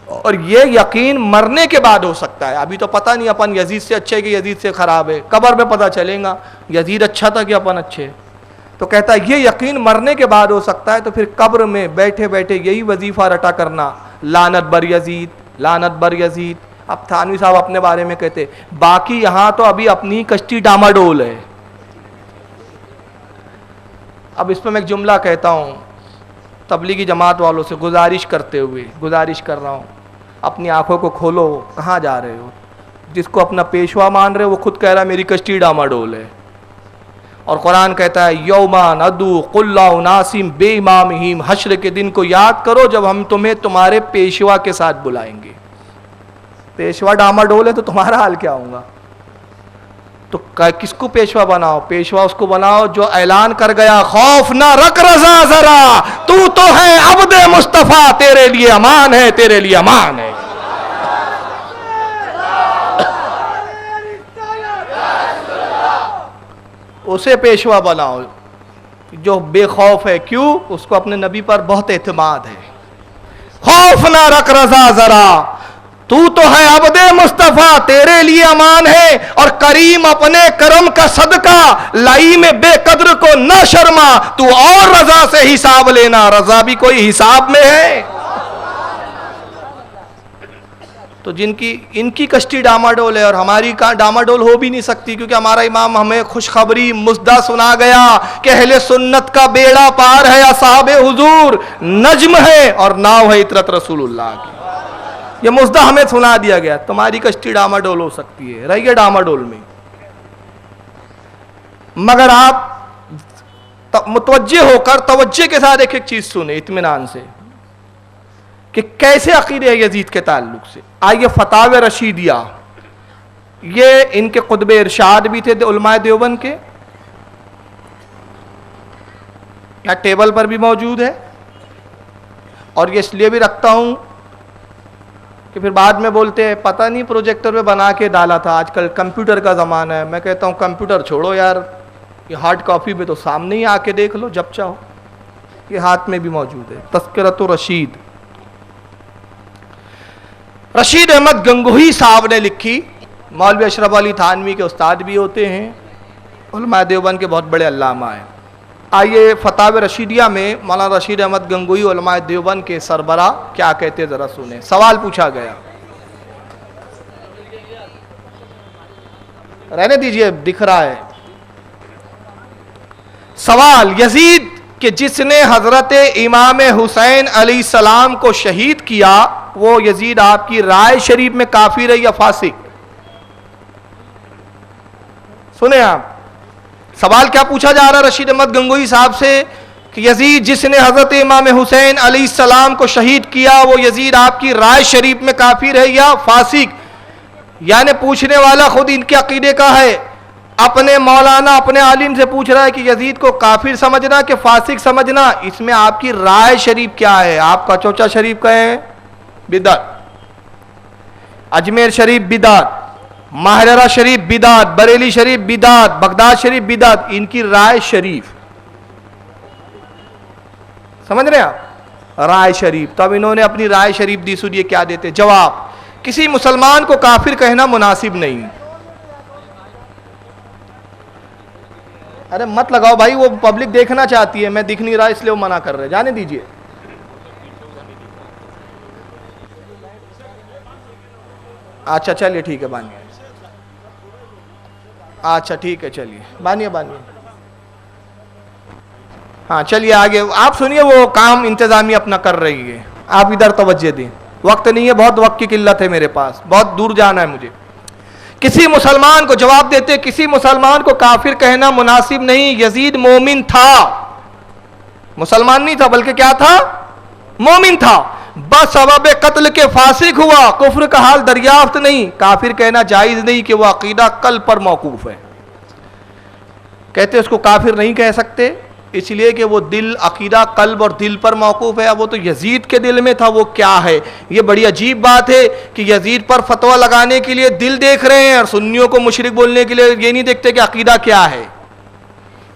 اور یہ یقین مرنے کے بعد ہو سکتا ہے. ابھی تو پتہ نہیں اپن یزید سے اچھے کہ یزید سے خراب ہے، قبر میں پتہ چلے گا یزید اچھا تھا کہ اپن اچھے. تو کہتا ہے یہ یقین مرنے کے بعد ہو سکتا ہے. تو پھر قبر میں بیٹھے بیٹھے یہی وظیفہ رٹا کرنا، لعنت بر یزید، لعنت بر یزید. اب تھانوی صاحب اپنے بارے میں کہتے باقی یہاں تو ابھی اپنی کشتی ڈاماڈول ہے. اب اس پہ میں ایک جملہ کہتا ہوں، تبلیغی جماعت والوں سے گزارش کرتے ہوئے گزارش کر رہا ہوں، اپنی آنکھوں کو کھولو، کہاں جا رہے ہو؟ جس کو اپنا پیشوا مان رہے وہ خود کہہ رہا ہے میری کشتی ڈاماڈول ہے. اور قرآن کہتا ہے یوما ندعو کل اناس بامامہم، حشر کے دن کو یاد کرو جب ہم تمہیں تمہارے پیشوا کے ساتھ بلائیں گے. پیشوا ڈاماڈول ہے تو تمہارا حال کیا ہوگا؟ تو کس کو پیشوا بناؤ؟ پیشوا اس کو بناؤ جو اعلان کر گیا خوف نہ رکھ رضا ذرا، تو ہے عبد مصطفیٰ، تیرے لیے امان ہے، تیرے لیے امان ہے. اسے پیشوا بناؤ جو بے خوف ہے. کیوں؟ اس کو اپنے نبی پر بہت اعتماد ہے. خوف نہ رکھ رضا ذرا، تو ہے عبد مصطفیٰ، تیرے لیے امان ہے. اور کریم اپنے کرم کا صدقہ لائی میں بے قدر کو نہ شرما، تو اور رضا سے حساب لینا، رضا بھی کوئی حساب میں ہے. تو ان کی کشتی ڈاماڈول ہے اور ہماری ڈاماڈول ہو بھی نہیں سکتی، کیونکہ ہمارا امام ہمیں خوشخبری مژدہ سنا گیا کہ اہل سنت کا بیڑا پار ہے، اصحاب حضور نجم ہے اور ناؤ ہے عطرت رسول اللہ کی. یہ مژدہ ہمیں سنا دیا گیا. تمہاری کشتی ڈاماڈول ہو سکتی ہے، رہیے ڈاماڈول میں، مگر آپ متوجہ ہو کر توجہ کے ساتھ ایک ایک چیز سنیں اطمینان سے کہ کیسے عقیدہ ہے یزید کے تعلق سے. آئیے فتاوی رشیدیہ، یہ ان کے قطب ارشاد بھی تھے علماء دیوبند کے، یہاں ٹیبل پر بھی موجود ہے. اور یہ اس لیے بھی رکھتا ہوں کہ پھر بعد میں بولتے ہیں پتہ نہیں پروجیکٹر پہ بنا کے ڈالا تھا، آج کل کمپیوٹر کا زمانہ ہے. میں کہتا ہوں کمپیوٹر چھوڑو یار، یہ ہارڈ کاپی پہ تو سامنے ہی آ کے دیکھ لو جب چاہو. یہ ہاتھ میں بھی موجود ہے، تذکرۃ الرشید. رشید احمد گنگوہی صاحب نے لکھی، مولوی اشرف علی تھانوی کے استاد بھی ہوتے ہیں، علماء دیوبند کے بہت بڑے علامہ ہیں. آئیے فتاوی رشیدیہ میں مولانا رشید احمد گنگوہی علماء دیوبند کے سربراہ کیا کہتے ذرا سنیں. سوال پوچھا گیا، رہنے دیجئے دکھ رہا ہے. سوال، یزید کہ جس نے حضرت امام حسین علیہ السلام کو شہید کیا وہ یزید آپ کی رائے شریف میں کافر ہے یا فاسق؟ سنیں آپ، سوال کیا پوچھا جا رہا ہے رشید احمد گنگوہی صاحب سے کہ یزید جس نے حضرت امام حسین علیہ السلام کو شہید کیا وہ یزید آپ کی رائے شریف میں کافر ہے یا فاسق؟ یعنی پوچھنے والا خود ان کے عقیدے کا ہے، اپنے مولانا اپنے عالم سے پوچھ رہا ہے کہ یزید کو کافر سمجھنا کہ فاسق سمجھنا، اس میں آپ کی رائے شریف کیا ہے؟ آپ کا چوچا شریف کا ہے بدعت، اجمیر شریف بدعت، ماہرہ شریف بدعت، بریلی شریف بدعت، بغداد شریف بدعت. ان کی رائے شریف سمجھ رہے ہیں آپ؟ رائے شریف. تو اب انہوں نے اپنی رائے شریف دی، سنیے کیا دیتے جواب. کسی مسلمان کو کافر کہنا مناسب نہیں. ارے مت لگاؤ بھائی، وہ پبلک دیکھنا چاہتی ہے، میں دکھ نہیں رہا اس لیے وہ منع کر رہے، جانے دیجئے. اچھا چلیے ٹھیک ہے بانیے، اچھا ٹھیک ہے چلیے بانیے. ہاں چلیے آگے آپ سنیے، وہ کام انتظامیہ اپنا کر رہی ہے، آپ ادھر توجہ دیں. وقت نہیں ہے، بہت وقت کی قلت ہے میرے پاس، بہت دور جانا ہے مجھے. کسی مسلمان کو جواب دیتے کسی مسلمان کو کافر کہنا مناسب نہیں. یزید مومن تھا، مسلمان نہیں تھا بلکہ کیا تھا؟ مومن تھا. بس سبب قتل کے فاسق ہوا، کفر کا حال دریافت نہیں. کافر کہنا جائز نہیں کہ وہ عقیدہ قلب پر موقوف ہے. کہتے اس کو کافر نہیں کہہ سکتے اس لیے کہ وہ دل، عقیدہ قلب اور دل پر موقوف ہے. اب وہ تو یزید کے دل میں تھا، وہ کیا ہے؟ یہ بڑی عجیب بات ہے کہ یزید پر فتویٰ لگانے کے لیے دل دیکھ رہے ہیں اور سنیوں کو مشرک بولنے کے لیے یہ نہیں دیکھتے کہ عقیدہ کیا ہے،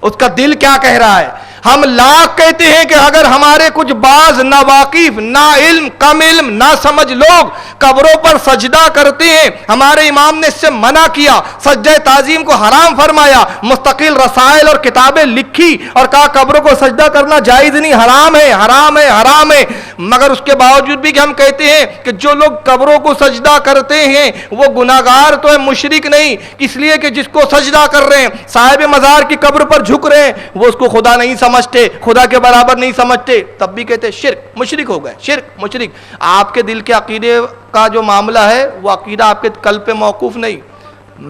اس کا دل کیا کہہ رہا ہے. ہم لاکھ کہتے ہیں کہ اگر ہمارے کچھ بعض ناواقف، نا علم، کم علم، نہ سمجھ لوگ قبروں پر سجدہ کرتے ہیں، ہمارے امام نے اس سے منع کیا، سجدہ تعظیم کو حرام فرمایا، مستقل رسائل اور کتابیں لکھی اور کہا قبروں کو سجدہ کرنا جائز نہیں، حرام ہے، حرام ہے، حرام ہے. مگر اس کے باوجود بھی کہ ہم کہتے ہیں کہ جو لوگ قبروں کو سجدہ کرتے ہیں وہ گناہگار تو ہے، مشرک نہیں، اس لیے کہ جس کو سجدہ کر رہے ہیں صاحب مزار کی قبر پر جھک رہے ہیں وہ اس کو خدا نہیں سمجھتے، خدا کے برابر نہیں سمجھتے، تب بھی کہتے شرک، مشرک ہو گئے، شرک، مشرک. آپ کے دل کے عقیدے کا جو معاملہ ہے وہ عقیدہ آپ کے قلب پہ موقوف نہیں،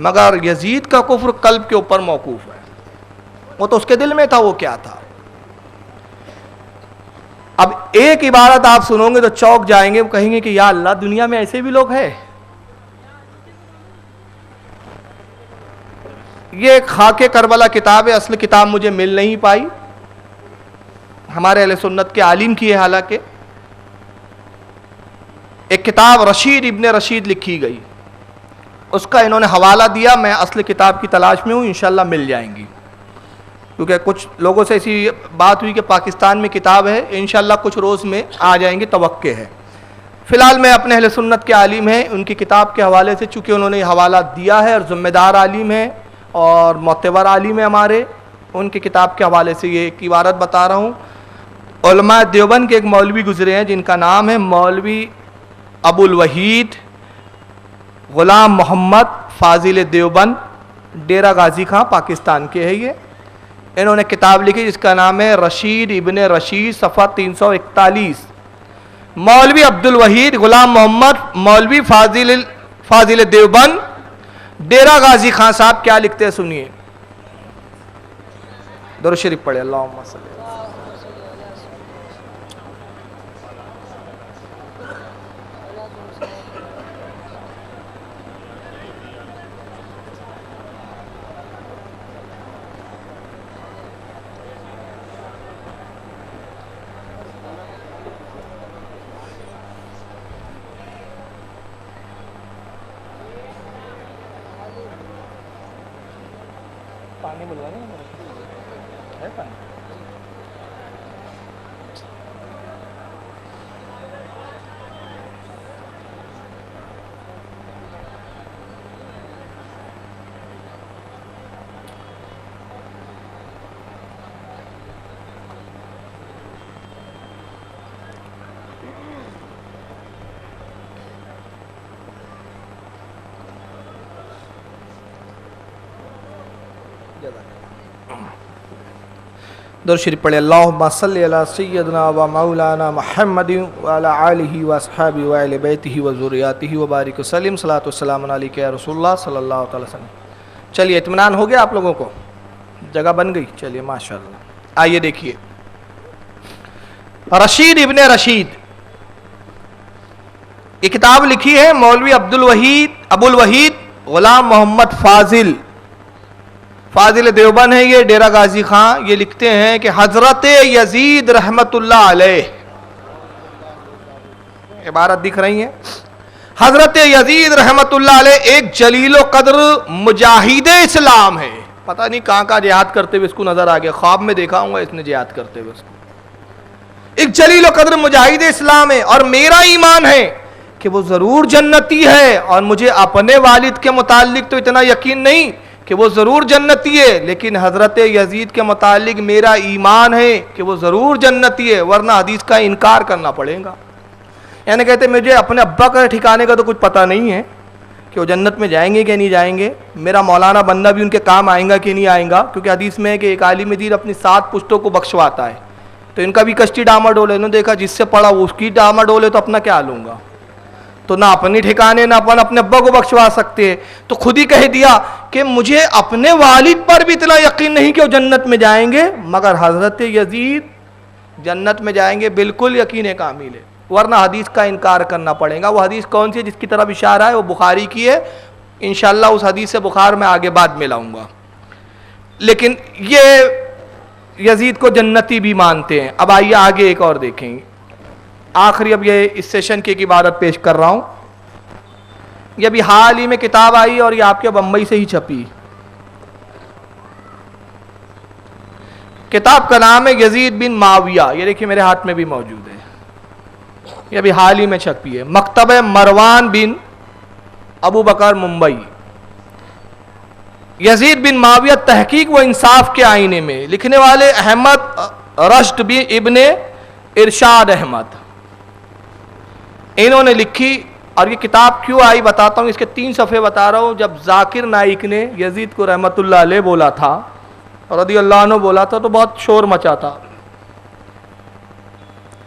مگر یزید کا کفر قلب کے اوپر موقوف ہے. وہ تو اس کے دل میں تھا، وہ کیا تھا. اب ایک عبارت آپ سنو گے تو چوک جائیں گے، کہیں گے کہ یا اللہ دنیا میں ایسے بھی لوگ ہیں. یہ خاک کربلا کتاب ہے، اصل کتاب مجھے مل نہیں پائی، ہمارے اہل سنت کے عالم کی ہے. حالانکہ ایک کتاب رشید ابن رشید لکھی گئی، اس کا انہوں نے حوالہ دیا، میں اصل کتاب کی تلاش میں ہوں، انشاءاللہ مل جائیں گی. کیونکہ کچھ لوگوں سے ایسی بات ہوئی کہ پاکستان میں کتاب ہے، انشاءاللہ کچھ روز میں آ جائیں گی، توقع ہے. فی الحال میں اپنے اہل سنت کے عالم ہیں، ان کی کتاب کے حوالے سے چونکہ انہوں نے یہ حوالہ دیا ہے اور ذمہ دار عالم ہیں اور معتبر عالم ہیں ہمارے، ان کی کتاب کے حوالے سے یہ ایک عبارت بتا رہا ہوں. علماء دیوبند کے ایک مولوی گزرے ہیں جن کا نام ہے مولوی ابو الوحید غلام محمد فاضل دیوبند، ڈیرہ غازی خان پاکستان کے ہے. یہ انہوں نے کتاب لکھی جس کا نام ہے رشید ابن رشید، صفحہ 341. مولوی عبد الوحید غلام محمد مولوی فاضل دیوبند ڈیرہ غازی خان صاحب کیا لکھتے ہیں سنیے. درود شریف پڑھے. اللہم صلی اللہ. پانی بلوانے ہے پانی. درود شریف پڑھے. اللہم صلی علی سیدنا و مولانا محمد وعلی آلہ و اصحابہ و اہل بیتہ و ذریاتہ و بارک وسلم. صلاۃ والسلام علیک یا رسول اللہ صلی اللہ تعالی وسلم. چلیے اطمینان ہو گیا آپ لوگوں کو، جگہ بن گئی. چلیے ماشاءاللہ. آئیے دیکھیے رشید ابن رشید، یہ کتاب لکھی ہے مولوی ابو الوحید غلام محمد فاضل دیوبند ہے، یہ ڈیرہ غازی خان. یہ لکھتے ہیں کہ حضرت یزید رحمت اللہ علیہ، عبارت دکھ رہی ہے، حضرت یزید رحمت اللہ علیہ ایک جلیل و قدر مجاہد اسلام ہے. پتہ نہیں کہاں کہاں جہاد کرتے ہوئے اس کو نظر آ گیا، خواب میں دیکھا ہوں گا اس نے جہاد کرتے ہوئے اس کو. ایک جلیل و قدر مجاہد اسلام ہے اور میرا ایمان ہے کہ وہ ضرور جنتی ہے، اور مجھے اپنے والد کے متعلق تو اتنا یقین نہیں کہ وہ ضرور جنتی ہے، لیکن حضرت یزید کے متعلق میرا ایمان ہے کہ وہ ضرور جنتی ہے، ورنہ حدیث کا انکار کرنا پڑے گا. یعنی کہتے ہیں مجھے اپنے ابا کا ٹھکانے کا تو کچھ پتہ نہیں ہے کہ وہ جنت میں جائیں گے کہ نہیں جائیں گے، میرا مولانا بندہ بھی ان کے کام آئیں گا کہ نہیں آئیں گا، کیونکہ حدیث میں ہے کہ ایک عالم دین اپنی 7 پشتوں کو بخشواتا ہے. تو ان کا بھی کشتی ڈاما ڈول ہے، انہوں نے دیکھا جس سے پڑھا وہ اس کی ڈاما ڈول ہے تو اپنا کیا لوں گا. تو نہ اپنی ٹھکانے نہ اپنے ابا کو بخشوا سکتے ہیں. تو خود ہی کہہ دیا کہ مجھے اپنے والد پر بھی اتنا یقین نہیں کہ وہ جنت میں جائیں گے، مگر حضرت یزید جنت میں جائیں گے بالکل یقین کامل ہے، ورنہ حدیث کا انکار کرنا پڑے گا. وہ حدیث کون سی ہے جس کی طرف اشارہ ہے؟ وہ بخاری کی ہے. انشاءاللہ اس حدیث سے بخار میں آگے بعد میں لاؤں گا. لیکن یہ یزید کو جنتی بھی مانتے ہیں. اب آئیے آگے ایک اور دیکھیں گے. آخری اب یہ اس سیشن کی ایک عبارت پیش کر رہا ہوں. یہ ابھی حال ہی میں کتاب آئی اور یہ آپ کے بمبئی سے ہی چھپی. کتاب کا نام ہے یزید بن معاویہ. یہ دیکھیے میرے ہاتھ میں بھی موجود ہے. یہ ابھی حال ہی میں چھپی ہے. مکتبہ مروان بن ابو بکر ممبئی. یزید بن معاویہ تحقیق و انصاف کے آئینے میں. لکھنے والے احمد رشد بن ابن ارشاد احمد. انہوں نے لکھی. اور یہ کتاب کیوں آئی بتاتا ہوں. اس کے 3 صفحے بتا رہا ہوں. جب ذاکر نائک نے یزید کو رحمت اللہ علیہ بولا تھا, رضی اللہ عنہ بولا تھا, تو بہت شور مچا تھا.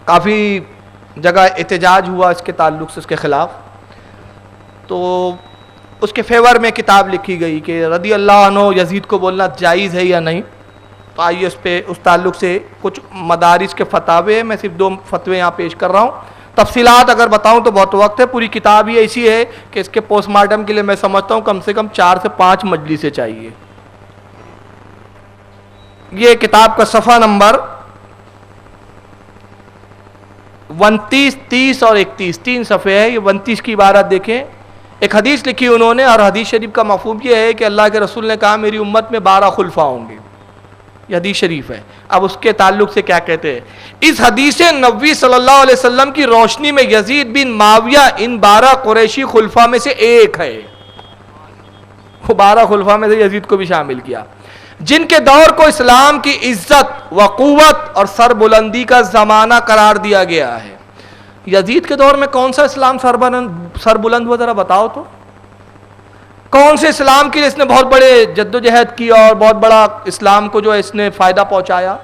کافی جگہ احتجاج ہوا اس کے تعلق سے, اس کے خلاف. تو اس کے فیور میں کتاب لکھی گئی کہ رضی اللہ عنہ یزید کو بولنا جائز ہے یا نہیں. تو آئیے اس تعلق سے کچھ مدارس کے فتاوے, میں صرف 2 فتوے یہاں پیش کر رہا ہوں. تفصیلات اگر بتاؤں تو بہت وقت ہے. پوری کتاب ہی ایسی ہے کہ اس کے پوسٹ مارٹم کے لیے میں سمجھتا ہوں کم سے کم 4 سے 5 مجلسیں چاہیے. یہ کتاب کا صفحہ نمبر 29, 30 اور 31, 3 صفحے ہے. یہ 29 کی عبارت دیکھیں. ایک حدیث لکھی انہوں نے, اور حدیث شریف کا مفہوم یہ ہے کہ اللہ کے رسول نے کہا میری امت میں 12 خلفاء ہوں گے. یہ حدیث شریف ہے. اب اس کے تعلق سے کیا کہتے ہیں. اس حدیث نبوی صلی اللہ علیہ وسلم کی روشنی میں یزید بن معاویہ ان 12 قریشی خلفاء میں سے ایک ہے. وہ 12 خلفاء میں سے یزید کو بھی شامل کیا, جن کے دور کو اسلام کی عزت و قوت اور سربلندی کا زمانہ قرار دیا گیا ہے. یزید کے دور میں کون سا اسلام سربلند ہوا, ذرا بتاؤ تو. کون سے اسلام کے لیے اس نے بہت بڑے جد و جہد کی اور بہت بڑا اسلام کو جو ہے اس نے فائدہ پہنچایا.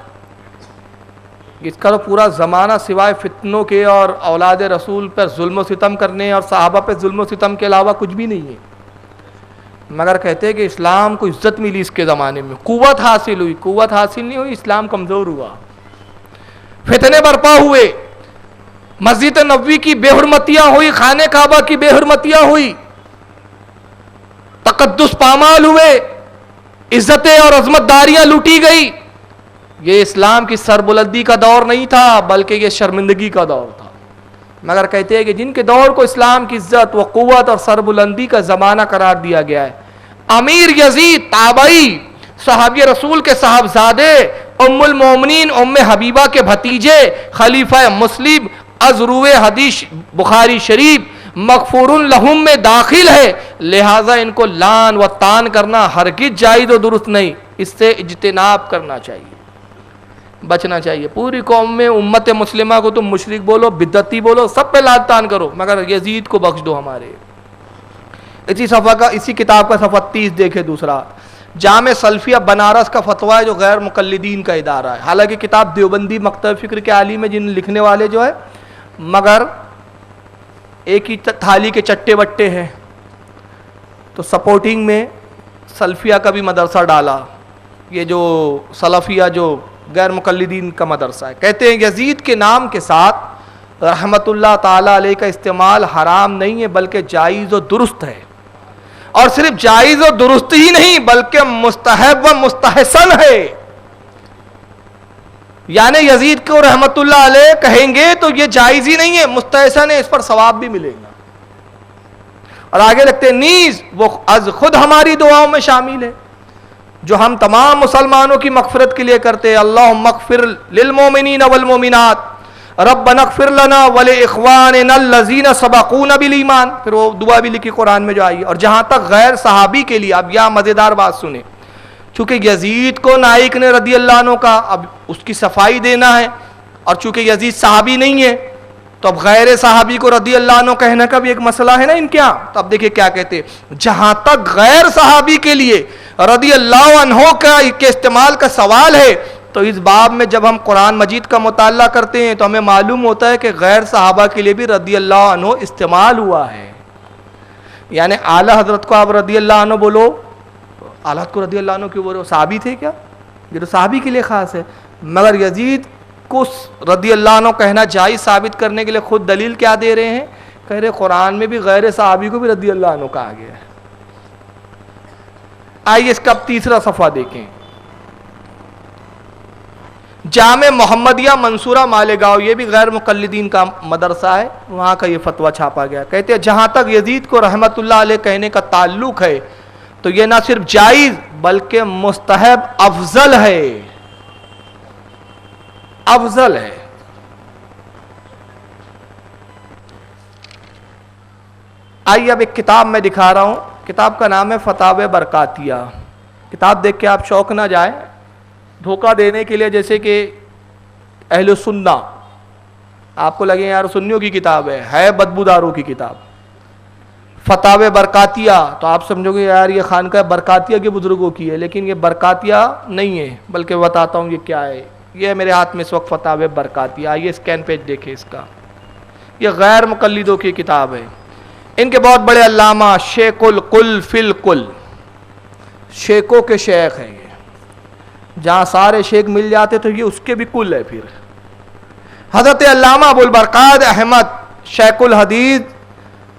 اس کا تو پورا زمانہ سوائے فتنوں کے اور اولاد رسول پر ظلم و ستم کرنے اور صحابہ پہ ظلم و ستم کے علاوہ کچھ بھی نہیں ہے. مگر کہتے ہیں کہ اسلام کو عزت ملی اس کے زمانے میں, قوت حاصل ہوئی. قوت حاصل نہیں ہوئی, اسلام کمزور ہوا. فتنے برپا ہوئے, مسجد نبوی کی بے حرمتیاں ہوئی, خانہ کعبہ کی بے حرمتیاں ہوئی, تقدس پامال ہوئے, عزتیں اور عظمت داریاں لوٹی گئی. یہ اسلام کی سربلندی کا دور نہیں تھا بلکہ یہ شرمندگی کا دور تھا. مگر کہتے ہیں کہ جن کے دور کو اسلام کی عزت و قوت اور سربلندی کا زمانہ قرار دیا گیا ہے. امیر یزید تابعی, صحابی رسول کے صاحبزادے, ام المومنین ام حبیبہ کے بھتیجے, خلیفہ مسلم از روئے حدیث بخاری شریف, مغفور لہم میں داخل ہے. لہٰذا ان کو لان و تان کرنا ہرگز جائز و درست نہیں. اس سے اجتناب کرنا چاہیے, بچنا چاہیے. پوری قوم میں امت مسلمہ کو تم مشرک بولو, بدعتی بولو, سب پہ لان تان کرو, مگر یزید کو بخش دو ہمارے. اسی کتاب کا صفحہ 30 دیکھے. دوسرا جامع سلفیہ بنارس کا فتویٰ ہے جو غیر مقلدین کا ادارہ ہے. حالانکہ کتاب دیوبندی مکتب فکر کے عالی میں جن لکھنے والے جو ہے, مگر ایک ہی تھالی کے چٹے بٹے ہیں. تو سپورٹنگ میں سلفیہ کا بھی مدرسہ ڈالا, یہ جو سلفیہ جو غیر مقلدین کا مدرسہ ہے. کہتے ہیں یزید کے نام کے ساتھ رحمت اللہ تعالی علیہ کا استعمال حرام نہیں ہے بلکہ جائز و درست ہے. اور صرف جائز و درست ہی نہیں بلکہ مستحب و مستحسن ہے. یعنی یزید کو رحمت اللہ علیہ کہیں گے تو یہ جائز ہی نہیں ہے, مستحسن ہے, اس پر ثواب بھی ملے گا. اور آگے لگتے ہیں نیز وہ از خود ہماری دعاؤں میں شامل ہے جو ہم تمام مسلمانوں کی مغفرت کے لیے کرتے ہیں. اللہم اغفر للمومنین والمومنات ربنا اغفر لنا ولاخواننا الذین سبقونا بالایمان. پھر وہ دعا بھی لکھی قرآن میں جو آئی. اور جہاں تک غیر صحابی کے لیے, اب یہاں مزیدار بات سنیں, چونکہ یزید کو نائک نے رضی اللہ عنہ کا اب اس کی صفائی دینا ہے, اور چونکہ یزید صحابی نہیں ہے تو اب غیر صحابی کو رضی اللہ عنہ کہنے کا بھی ایک مسئلہ ہے نا ان کے یہاں. تو اب دیکھیں کیا کہتے ہیں, جہاں تک غیر صحابی کے لیے رضی اللہ عنہ کے استعمال کا سوال ہے تو اس باب میں جب ہم قرآن مجید کا مطالعہ کرتے ہیں تو ہمیں معلوم ہوتا ہے کہ غیر صحابہ کے لیے بھی رضی اللہ عنہ استعمال ہوا ہے. یعنی اعلیٰ حضرت کو آپ رضی اللہ عنہ بولو, اعلیٰ کو رضی اللہ عنہ کیوں بولو, صحابی تھے کیا؟ یہ تو صحابی کے لیے خاص ہے. مگر یزید کو رضی اللہ عنہ کہنا جائز ثابت کرنے کے لیے خود دلیل کیا دے رہے ہیں, کہہ رہے قرآن میں بھی غیر صحابی کو بھی رضی اللہ عنہ کہا گیا ہے. آئیے اس کا تیسرا صفحہ دیکھیں. جامع محمدیہ منصورہ مالیگاؤں، یہ بھی غیر مقلدین کا مدرسہ ہے، وہاں کا یہ فتویٰ چھاپا گیا. کہتے ہیں جہاں تک یزید کو رحمت اللہ علیہ کہنے کا تعلق ہے تو یہ نہ صرف جائز بلکہ مستحب افضل ہے. افضل ہے. آئیے اب ایک کتاب میں دکھا رہا ہوں. کتاب کا نام ہے فتاوی برکاتیہ. کتاب دیکھ کے آپ شوق نہ جائیں دھوکہ دینے کے لیے، جیسے کہ اہل سنہ آپ کو لگے یار سنیوں کی کتاب ہے بدبوداروں کی کتاب. فتاوی برکاتیہ تو آپ سمجھو گے یار یہ خانقاہ برکاتیہ کے بزرگوں کی ہے، لیکن یہ برکاتیہ نہیں ہے، بلکہ بتاتا ہوں یہ کیا ہے. یہ میرے ہاتھ میں اس وقت فتاوی برکاتیہ. آئیے اسکین پیج دیکھیں اس کا. یہ غیر مقلدوں کی کتاب ہے. ان کے بہت بڑے علامہ شیخ القل فی القل، شیخوں کے شیخ ہیں. یہ جہاں سارے شیخ مل جاتے تو یہ اس کے بھی کل ہے. پھر حضرت علامہ ابو البرکات احمد شیخ الحدیث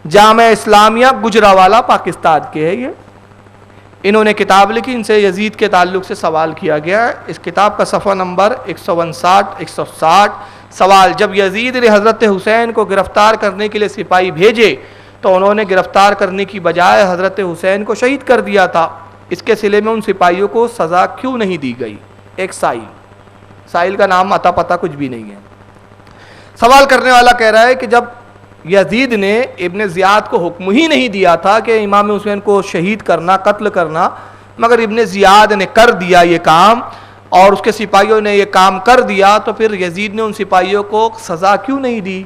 جامع اسلامیہ گجرانوالہ پاکستان کے ہے. یہ انہوں نے کتاب لکھی، ان سے یزید کے تعلق سے سوال کیا گیا ہے. اس کتاب کا صفحہ نمبر 159 160. سوال: جب یزید نے حضرت حسین کو گرفتار کرنے کے لیے سپاہی بھیجے تو انہوں نے گرفتار کرنے کی بجائے حضرت حسین کو شہید کر دیا تھا. اس کے صلے میں ان سپاہیوں کو سزا کیوں نہیں دی گئی؟ ایک سائل کا نام اتا پتہ کچھ بھی نہیں ہے. سوال کرنے والا کہہ رہا ہے کہ جب یزید نے ابن زیاد کو حکم ہی نہیں دیا تھا کہ امام حسین کو شہید کرنا، قتل کرنا، مگر ابن زیاد نے کر دیا یہ کام اور اس کے سپاہیوں نے یہ کام کر دیا، تو پھر یزید نے ان سپاہیوں کو سزا کیوں نہیں دی؟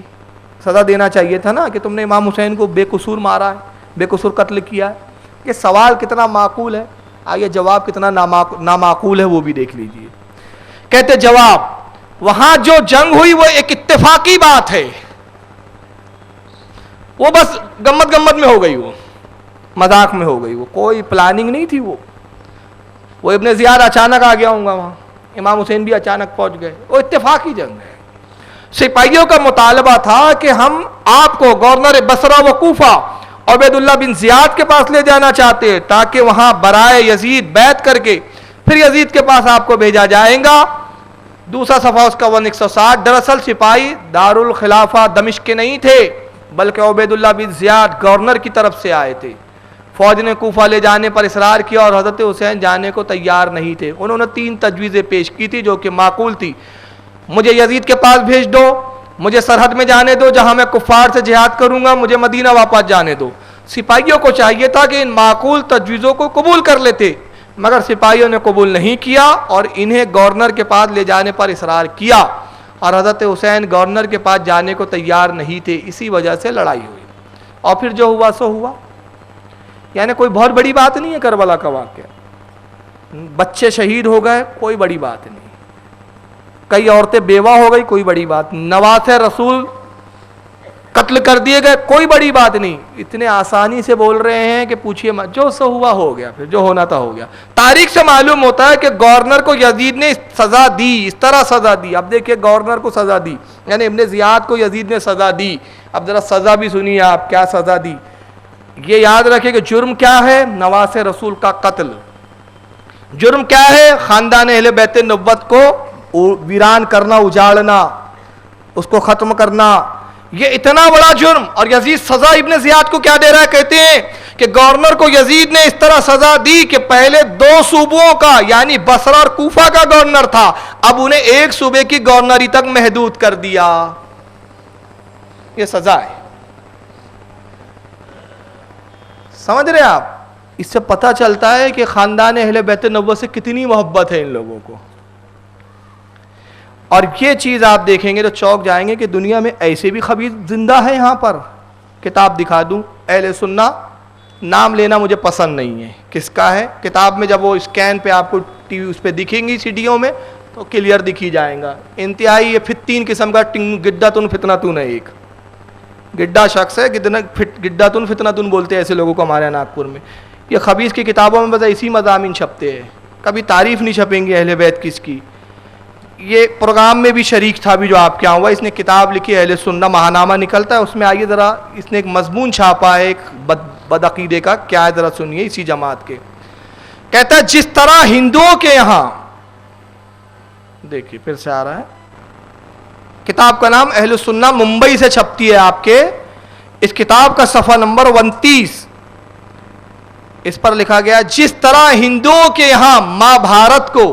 سزا دینا چاہیے تھا نا کہ تم نے امام حسین کو بے قصور مارا ہے، بے قصور قتل کیا ہے. یہ سوال کتنا معقول ہے. آئیے جواب کتنا نامعقول ہے وہ بھی دیکھ لیجئے. کہتے جواب: وہاں جو جنگ ہوئی وہ ایک اتفاقی بات ہے، وہ بس گمت میں ہو گئی، وہ مذاق میں ہو گئی، وہ کوئی پلاننگ نہیں تھی. وہ ابن زیاد اچانک آ گیا ہوں گا وہاں، امام حسین بھی اچانک پہنچ گئے. وہ اتفاقی جنگ ہے. سپاہیوں کا مطالبہ تھا کہ ہم آپ کو گورنر بصرہ و کوفہ عبید اللہ بن زیاد کے پاس لے جانا چاہتے ہیں تاکہ وہاں برائے یزید بیعت کر کے پھر یزید کے پاس آپ کو بھیجا جائے گا. دوسرا صفحہ اس کا 160. دراصل سپاہی دارالخلافہ دمشق کے نہیں تھے بلکہ عبید اللہ بن زیاد گورنر کی طرف سے آئے تھے. فوج نے کوفہ لے جانے پر اصرار کیا اور حضرت حسین جانے کو تیار نہیں تھے. انہوں نے 3 تجویزیں پیش کی تھی جو کہ معقول تھی. مجھے یزید کے پاس بھیج دو، مجھے سرحد میں جانے دو جہاں میں کفار سے جہاد کروں گا، مجھے مدینہ واپس جانے دو. سپاہیوں کو چاہیے تھا کہ ان معقول تجویزوں کو قبول کر لیتے، مگر سپاہیوں نے قبول نہیں کیا اور انہیں گورنر کے پاس لے جانے پر اصرار کیا اور حضرت حسین گورنر کے پاس جانے کو تیار نہیں تھے. اسی وجہ سے لڑائی ہوئی اور پھر جو ہوا سو ہوا. یعنی کوئی بہت بڑی بات نہیں ہے کربلا کا واقعہ. بچے شہید ہو گئے، کوئی بڑی بات نہیں. کئی عورتیں بیوہ ہو گئی، کوئی بڑی بات. نواسے رسول قتل کر دیے گئے، کوئی بڑی بات نہیں. اتنے آسانی سے بول رہے ہیں کہ پوچھئے مت. جو سو ہوا ہو گیا، پھر جو ہونا تھا ہو گیا. تاریخ سے معلوم ہوتا ہے کہ گورنر کو یزید نے سزا دی، اس طرح سزا دی. اب دیکھیں گورنر کو سزا دی، یعنی ابن زیاد کو یزید نے سزا دی. اب ذرا سزا بھی سنیے آپ کیا سزا دی. یہ یاد رکھیں کہ جرم کیا ہے؟ نواسے رسول کا قتل. جرم کیا ہے؟ خاندان اہل بیت نبوت کو ویران کرنا، اجاڑنا، اس کو ختم کرنا. یہ اتنا بڑا جرم. اور یزید سزا ابن زیاد کو کیا دے رہا ہے؟ کہتے ہیں کہ گورنر کو یزید نے اس طرح سزا دی کہ پہلے 2 صوبوں کا یعنی بصرہ اور کوفہ کا گورنر تھا، اب انہیں 1 صوبے کی گورنری تک محدود کر دیا. یہ سزا ہے. سمجھ رہے آپ؟ اس سے پتہ چلتا ہے کہ خاندان اہل بیت نبوت سے کتنی محبت ہے ان لوگوں کو. اور یہ چیز آپ دیکھیں گے تو چوک جائیں گے کہ دنیا میں ایسے بھی خبیث زندہ ہے. یہاں پر کتاب دکھا دوں، اہل سنہ، نام لینا مجھے پسند نہیں ہے کس کا ہے. کتاب میں جب وہ اسکین پہ آپ کو ٹی وی اس پہ دکھیں گی سیڈیوں میں تو کلیئر دکھی جائیں گا. انتہائی یہ فتین قسم کا گڈا فتنہ ہے. ایک گڈا شخص ہے، گڈا فتنہ بولتے ہیں ایسے لوگوں کو ہمارے ناگپور میں. یہ خبیث کی کتابوں میں بس اسی مضامین چھپتے ہیں، کبھی تعریف نہیں چھپیں گے اہل بیت کس کی. یہ پروگرام میں بھی شریک تھا بھی جو آپ کیا ہوا. اس نے کتاب لکھی اہل سنہ ماہنامہ نکلتا ہے اس میں. آئیے ذرا اس نے ایک مضمون چھاپا ہے ایک بدعقیدے کا. کیا ہے ذرا سنیے اسی جماعت کے. کہتا ہے جس طرح ہندوؤں کے یہاں دیکھیے پھر سے آ رہا ہے. کتاب کا نام اہل السنہ ممبئی سے چھپتی ہے آپ کے. اس کتاب کا صفحہ نمبر 29 اس پر لکھا گیا جس طرح ہندوؤں کے یہاں ماں بھارت کو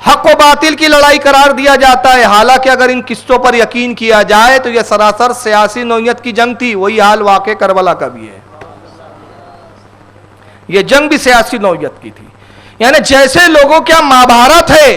حق و باطل کی لڑائی قرار دیا جاتا ہے، حالانکہ اگر ان قصوں پر یقین کیا جائے تو یہ سراسر سیاسی نوعیت کی جنگ تھی. وہی حال واقع کربلا کا بھی ہے. یہ جنگ بھی سیاسی نوعیت کی تھی. یعنی جیسے لوگوں کیا ماں بھارت ہے،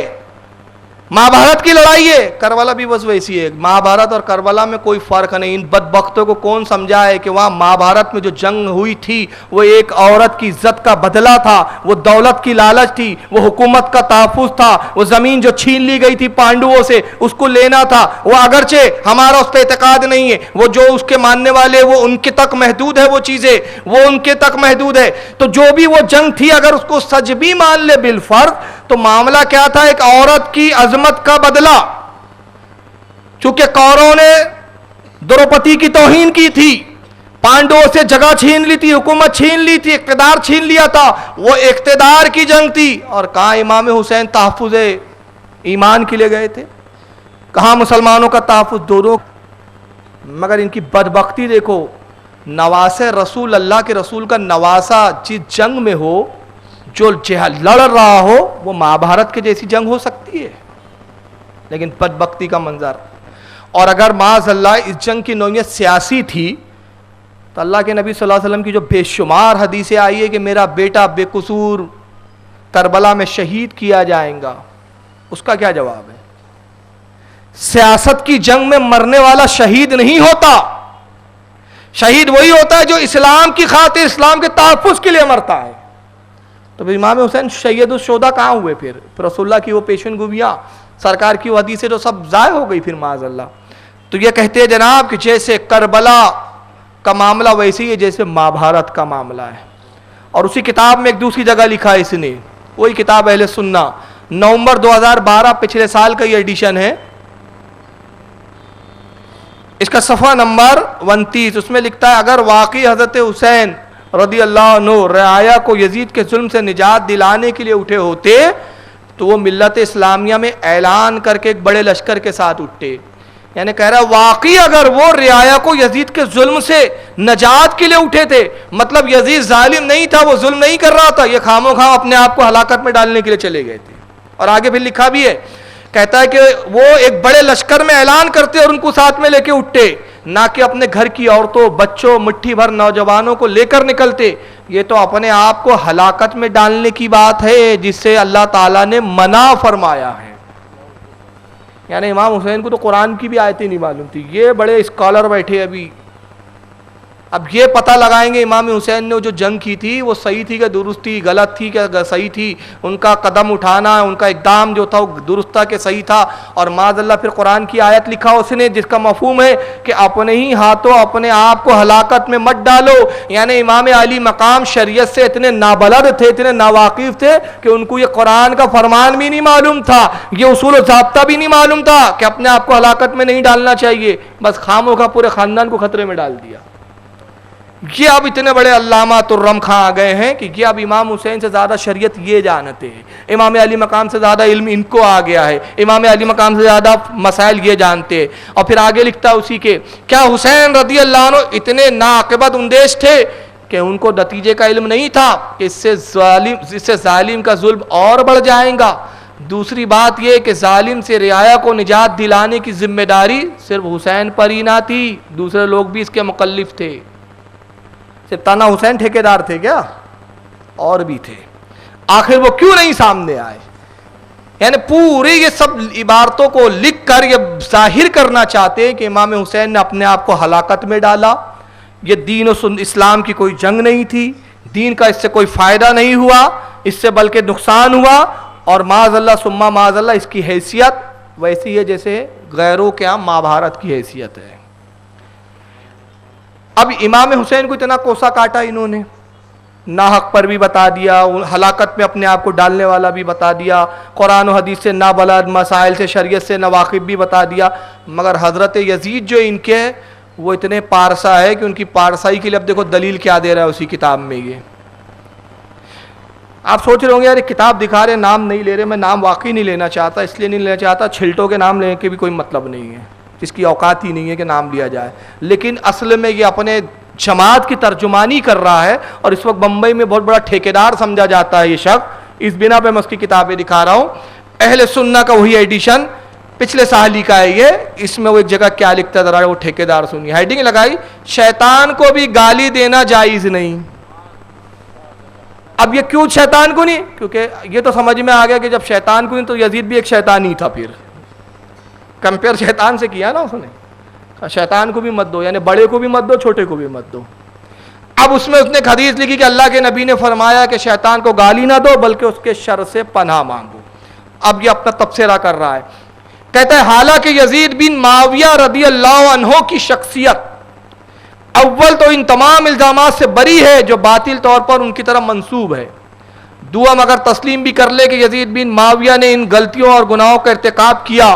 ماں بھارت کی لڑائی ہے، کربلا بھی بس ویسی ہے. ماں بھارت اور کربلا میں کوئی فرق نہیں. ان بدبختوں کو کون سمجھا ہے کہ وہاں ماں بھارت میں جو جنگ ہوئی تھی وہ ایک عورت کی عزت کا بدلہ تھا، وہ دولت کی لالچ تھی، وہ حکومت کا تحفظ تھا، وہ زمین جو چھین لی گئی تھی پانڈووں سے اس کو لینا تھا. وہ اگرچہ ہمارا اس پہ اعتقاد نہیں ہے، وہ جو اس کے ماننے والے وہ ان کے تک محدود ہے، وہ چیزیں وہ ان کے تک محدود ہے. تو جو بھی وہ جنگ تھی اگر اس کو سچ بھی مان لے بالفرض تو معاملہ کیا تھا؟ ایک عورت کی عظمت کا بدلہ. چونکہ کوروں نے دروپدی کی توہین کی تھی، پانڈووں سے جگہ چھین لی تھی، حکومت چھین لی تھی، اقتدار چھین لیا تھا، وہ اقتدار کی جنگ تھی. اور کہاں امام حسین تحفظ ایمان کے لیے گئے تھے؟ کہاں مسلمانوں کا تحفظ؟ دونوں. مگر ان کی بدبختی دیکھو، نواسے رسول اللہ کے رسول کا نواسا جس جنگ میں ہو، جو لڑ رہا ہو، وہ مہا بھارت کے جیسی جنگ ہو سکتی ہے. لیکن بدبختی کا منظر. اور اگر معاذ اللہ اس جنگ کی نوعیت سیاسی تھی تو اللہ کے نبی صلی اللہ علیہ وسلم کی جو بے شمار حدیثیں آئی ہے کہ میرا بیٹا بے قصور کربلا میں شہید کیا جائے گا، اس کا کیا جواب ہے؟ سیاست کی جنگ میں مرنے والا شہید نہیں ہوتا. شہید وہی ہوتا ہے جو اسلام کی خاطر، اسلام کے تحفظ کے لیے مرتا ہے. تو امام حسین سید الشہداء کہاں ہوئے؟ پھر رسول اللہ کی وہ پیشن گویاں، سرکار کی وہ حدیثیں جو سب ضائع ہو گئی پھر معاذ اللہ. تو یہ کہتے ہیں جناب کہ جیسے کربلا کا معاملہ ویسے ہی ہے جیسے مہا بھارت کا معاملہ ہے. اور اسی کتاب میں ایک دوسری جگہ لکھا ہے اس نے، وہی کتاب اہل سنہ، نومبر 2012 پچھلے سال کا یہ ایڈیشن ہے. اس کا صفحہ نمبر 29 اس میں لکھتا ہے اگر واقعی حضرت حسین رضی اللہ عنہ رعایا کو یزید کے ظلم سے نجات دلانے کے لیے اٹھے ہوتے تو وہ ملت اسلامیہ میں اعلان کر کے ایک بڑے لشکر کے ساتھ اٹھتے. یعنی کہہ رہا ہے واقعی اگر وہ رعایا کو یزید کے ظلم سے نجات کے لیے اٹھے تھے، مطلب یزید ظالم نہیں تھا، وہ ظلم نہیں کر رہا تھا، یہ خامو خواہ اپنے آپ کو ہلاکت میں ڈالنے کے لیے چلے گئے تھے. اور آگے پھر لکھا بھی ہے، کہتا ہے کہ وہ ایک بڑے لشکر میں اعلان کرتے اور ان کو ساتھ میں لے کے اٹھتے، نہ کہ اپنے گھر کی عورتوں، بچوں، مٹھی بھر نوجوانوں کو لے کر نکلتے. یہ تو اپنے آپ کو ہلاکت میں ڈالنے کی بات ہے جس سے اللہ تعالیٰ نے منع فرمایا ہے. یعنی امام حسین کو تو قرآن کی بھی آیتیں نہیں معلوم تھی. یہ بڑے اسکالر بیٹھے ابھی، اب یہ پتہ لگائیں گے امام حسین نے جو جنگ کی تھی وہ صحیح تھی کہ درست تھی، غلط تھی کہ صحیح تھی، ان کا قدم اٹھانا، ان کا اقدام جو تھا وہ درست تھا کہ صحیح تھا. اور معاذ اللہ پھر قرآن کی آیت لکھا اس نے جس کا مفہوم ہے کہ اپنے ہی ہاتھوں اپنے آپ کو ہلاکت میں مت ڈالو. یعنی امام علی مقام شریعت سے اتنے نابلد تھے، اتنے ناواقف تھے کہ ان کو یہ قرآن کا فرمان بھی نہیں معلوم تھا، یہ اصول و ضابطہ بھی نہیں معلوم تھا کہ اپنے آپ کو ہلاکت میں نہیں ڈالنا چاہیے. بس خاموں کا پورے خاندان کو خطرے میں ڈال دیا. یہ اب اتنے بڑے علامہ ترم خاں آ گئے ہیں کہ یہ اب امام حسین سے زیادہ شریعت یہ جانتے ہیں، امام علی مقام سے زیادہ علم ان کو آ گیا ہے، امام علی مقام سے زیادہ مسائل یہ جانتے ہیں. اور پھر آگے لکھتا ہے اسی کے، کیا حسین رضی اللہ عنہ اتنے ناعاقبت اندیش تھے کہ ان کو نتیجے کا علم نہیں تھا کہ اس سے ظالم کا ظلم اور بڑھ جائے گا. دوسری بات یہ کہ ظالم سے رعایا کو نجات دلانے کی ذمہ داری صرف حسین پر ہی نہ تھی، دوسرے لوگ بھی اس کے مکلف تھے. صرف تانا حسین ٹھیکیدار تھے کیا؟ اور بھی تھے. آخر وہ کیوں نہیں سامنے آئے؟ یعنی پوری یہ سب عبارتوں کو لکھ کر یہ ظاہر کرنا چاہتے ہیں کہ امام حسین نے اپنے آپ کو ہلاکت میں ڈالا. یہ دین و اسلام کی کوئی جنگ نہیں تھی، دین کا اس سے کوئی فائدہ نہیں ہوا، اس سے بلکہ نقصان ہوا. اور معاذ اللہ ثم معاذ اللہ اس کی حیثیت ویسی ہے جیسے غیروں کے ہاں مہا بھارت کی حیثیت ہے. اب امام حسین کو اتنا کوسا کاٹا انہوں نے، ناحق پر بھی بتا دیا، ہلاکت میں اپنے آپ کو ڈالنے والا بھی بتا دیا، قرآن و حدیث سے نابلد، مسائل سے شریعت سے ناواقف بھی بتا دیا. مگر حضرت یزید جو ان کے وہ اتنے پارسا ہے کہ ان کی پارسائی کے لیے اب دیکھو دلیل کیا دے رہا ہے اسی کتاب میں. یہ آپ سوچ رہے ہوں گے یار کتاب دکھا رہے نام نہیں لے رہے، میں نام واقعی نہیں لینا چاہتا، اس لیے نہیں لینا چاہتا، چھلٹوں کے نام لینے کے بھی کوئی مطلب نہیں ہے، اس کی اوقات ہی نہیں ہے کہ نام لیا جائے، لیکن اصل میں یہ اپنے جماعت کی ترجمانی کر رہا ہے، اور اس وقت بمبئی میں بہت بڑا ٹھیکیدار سمجھا جاتا ہے یہ شخص، اس بنا پہ میں اس کی کتابیں دکھا رہا ہوں۔ اہل سنہ کا وہی ایڈیشن پچھلے سال ہی کا ہے یہ، اس میں وہ ایک جگہ کیا لکھتا ہے ذرا وہ ٹھیکیدار سنیے، ہیڈنگ لگائی شیطان کو بھی گالی دینا جائز نہیں۔ اب یہ کیوں شیطان کو نہیں؟ کیونکہ یہ تو سمجھ میں آ گیا کہ جب شیطان کو نہیں تو یزید بھی ایک شیطان ہی تھا، پھر کمپیئر شیطان سے کیا نا اس نے، شیطان کو بھی مت دو، یعنی بڑے کو بھی مت دو چھوٹے کو بھی مت دو۔ اب اس میں اس نے ایک حدیث لکھی کہ اللہ کے نبی نے فرمایا کہ شیطان کو گالی نہ دو بلکہ اس کے شر سے پناہ مانگو۔ اب یہ اپنا تبصرہ کر رہا ہے، کہتا ہے حالانکہ یزید بن معاویہ رضی اللہ عنہ کی شخصیت اول تو ان تمام الزامات سے بری ہے جو باطل طور پر ان کی طرف منسوب ہے، دوم اگر تسلیم بھی کر لے کہ یزید بن معاویہ نے ان غلطیوں اور گناہوں کا ارتکاب کیا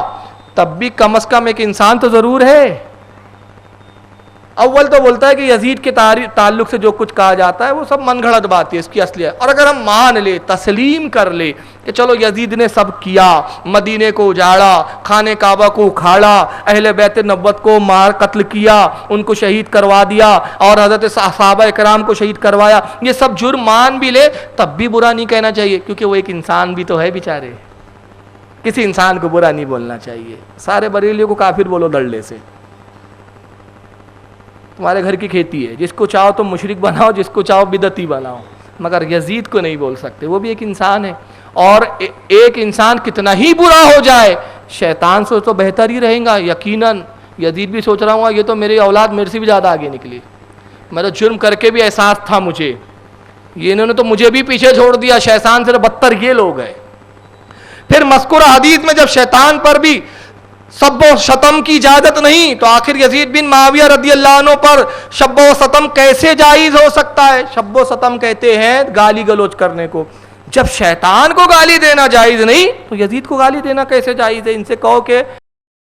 تب بھی کم از کم ایک انسان تو ضرور ہے۔ اول تو بولتا ہے کہ یزید کے تعلق سے جو کچھ کہا جاتا ہے وہ سب من گھڑت بات ہے، اس کی اصلیت، اور اگر ہم مان لے تسلیم کر لے کہ چلو یزید نے سب کیا، مدینے کو اجاڑا، خانہ کعبہ کو اکھاڑا، اہل بیت نبوت کو مار قتل کیا، ان کو شہید کروا دیا، اور حضرت صحابہ اکرام کو شہید کروایا، یہ سب جرم مان بھی لے تب بھی برا نہیں کہنا چاہیے، کیونکہ وہ ایک انسان بھی تو ہے بیچارے، کسی انسان کو برا نہیں بولنا چاہیے۔ سارے بریلیوں کو کافر بولو دڑلے سے، تمہارے گھر کی کھیتی ہے، جس کو چاہو تم مشرک بناؤ، جس کو چاہو بدعتی بناؤ، مگر یزید کو نہیں بول سکتے، وہ بھی ایک انسان ہے، اور ایک انسان کتنا ہی برا ہو جائے شیطان سے تو بہتر ہی رہیں گا یقیناً۔ یزید بھی سوچ رہا ہوں یہ تو میری اولاد میرے سے بھی زیادہ آگے نکلی، میں تو جرم کر کے بھی احساس تھا مجھے، یہ انہوں نے تو مجھے بھی پیچھے چھوڑ دیا، شیطان سے بدتر یہ لوگ ہیں۔ پھر مذکورہ حدیث میں جب شیطان پر بھی سب و شتم کی اجازت نہیں تو آخر یزید بن معاویہ رضی اللہ عنہ پر شب و ستم کیسے جائز ہو سکتا ہے؟ شب و ستم کہتے ہیں گالی گلوچ کرنے کو، جب شیطان کو گالی دینا جائز نہیں تو یزید کو گالی دینا کیسے جائز ہے؟ ان سے کہو کہ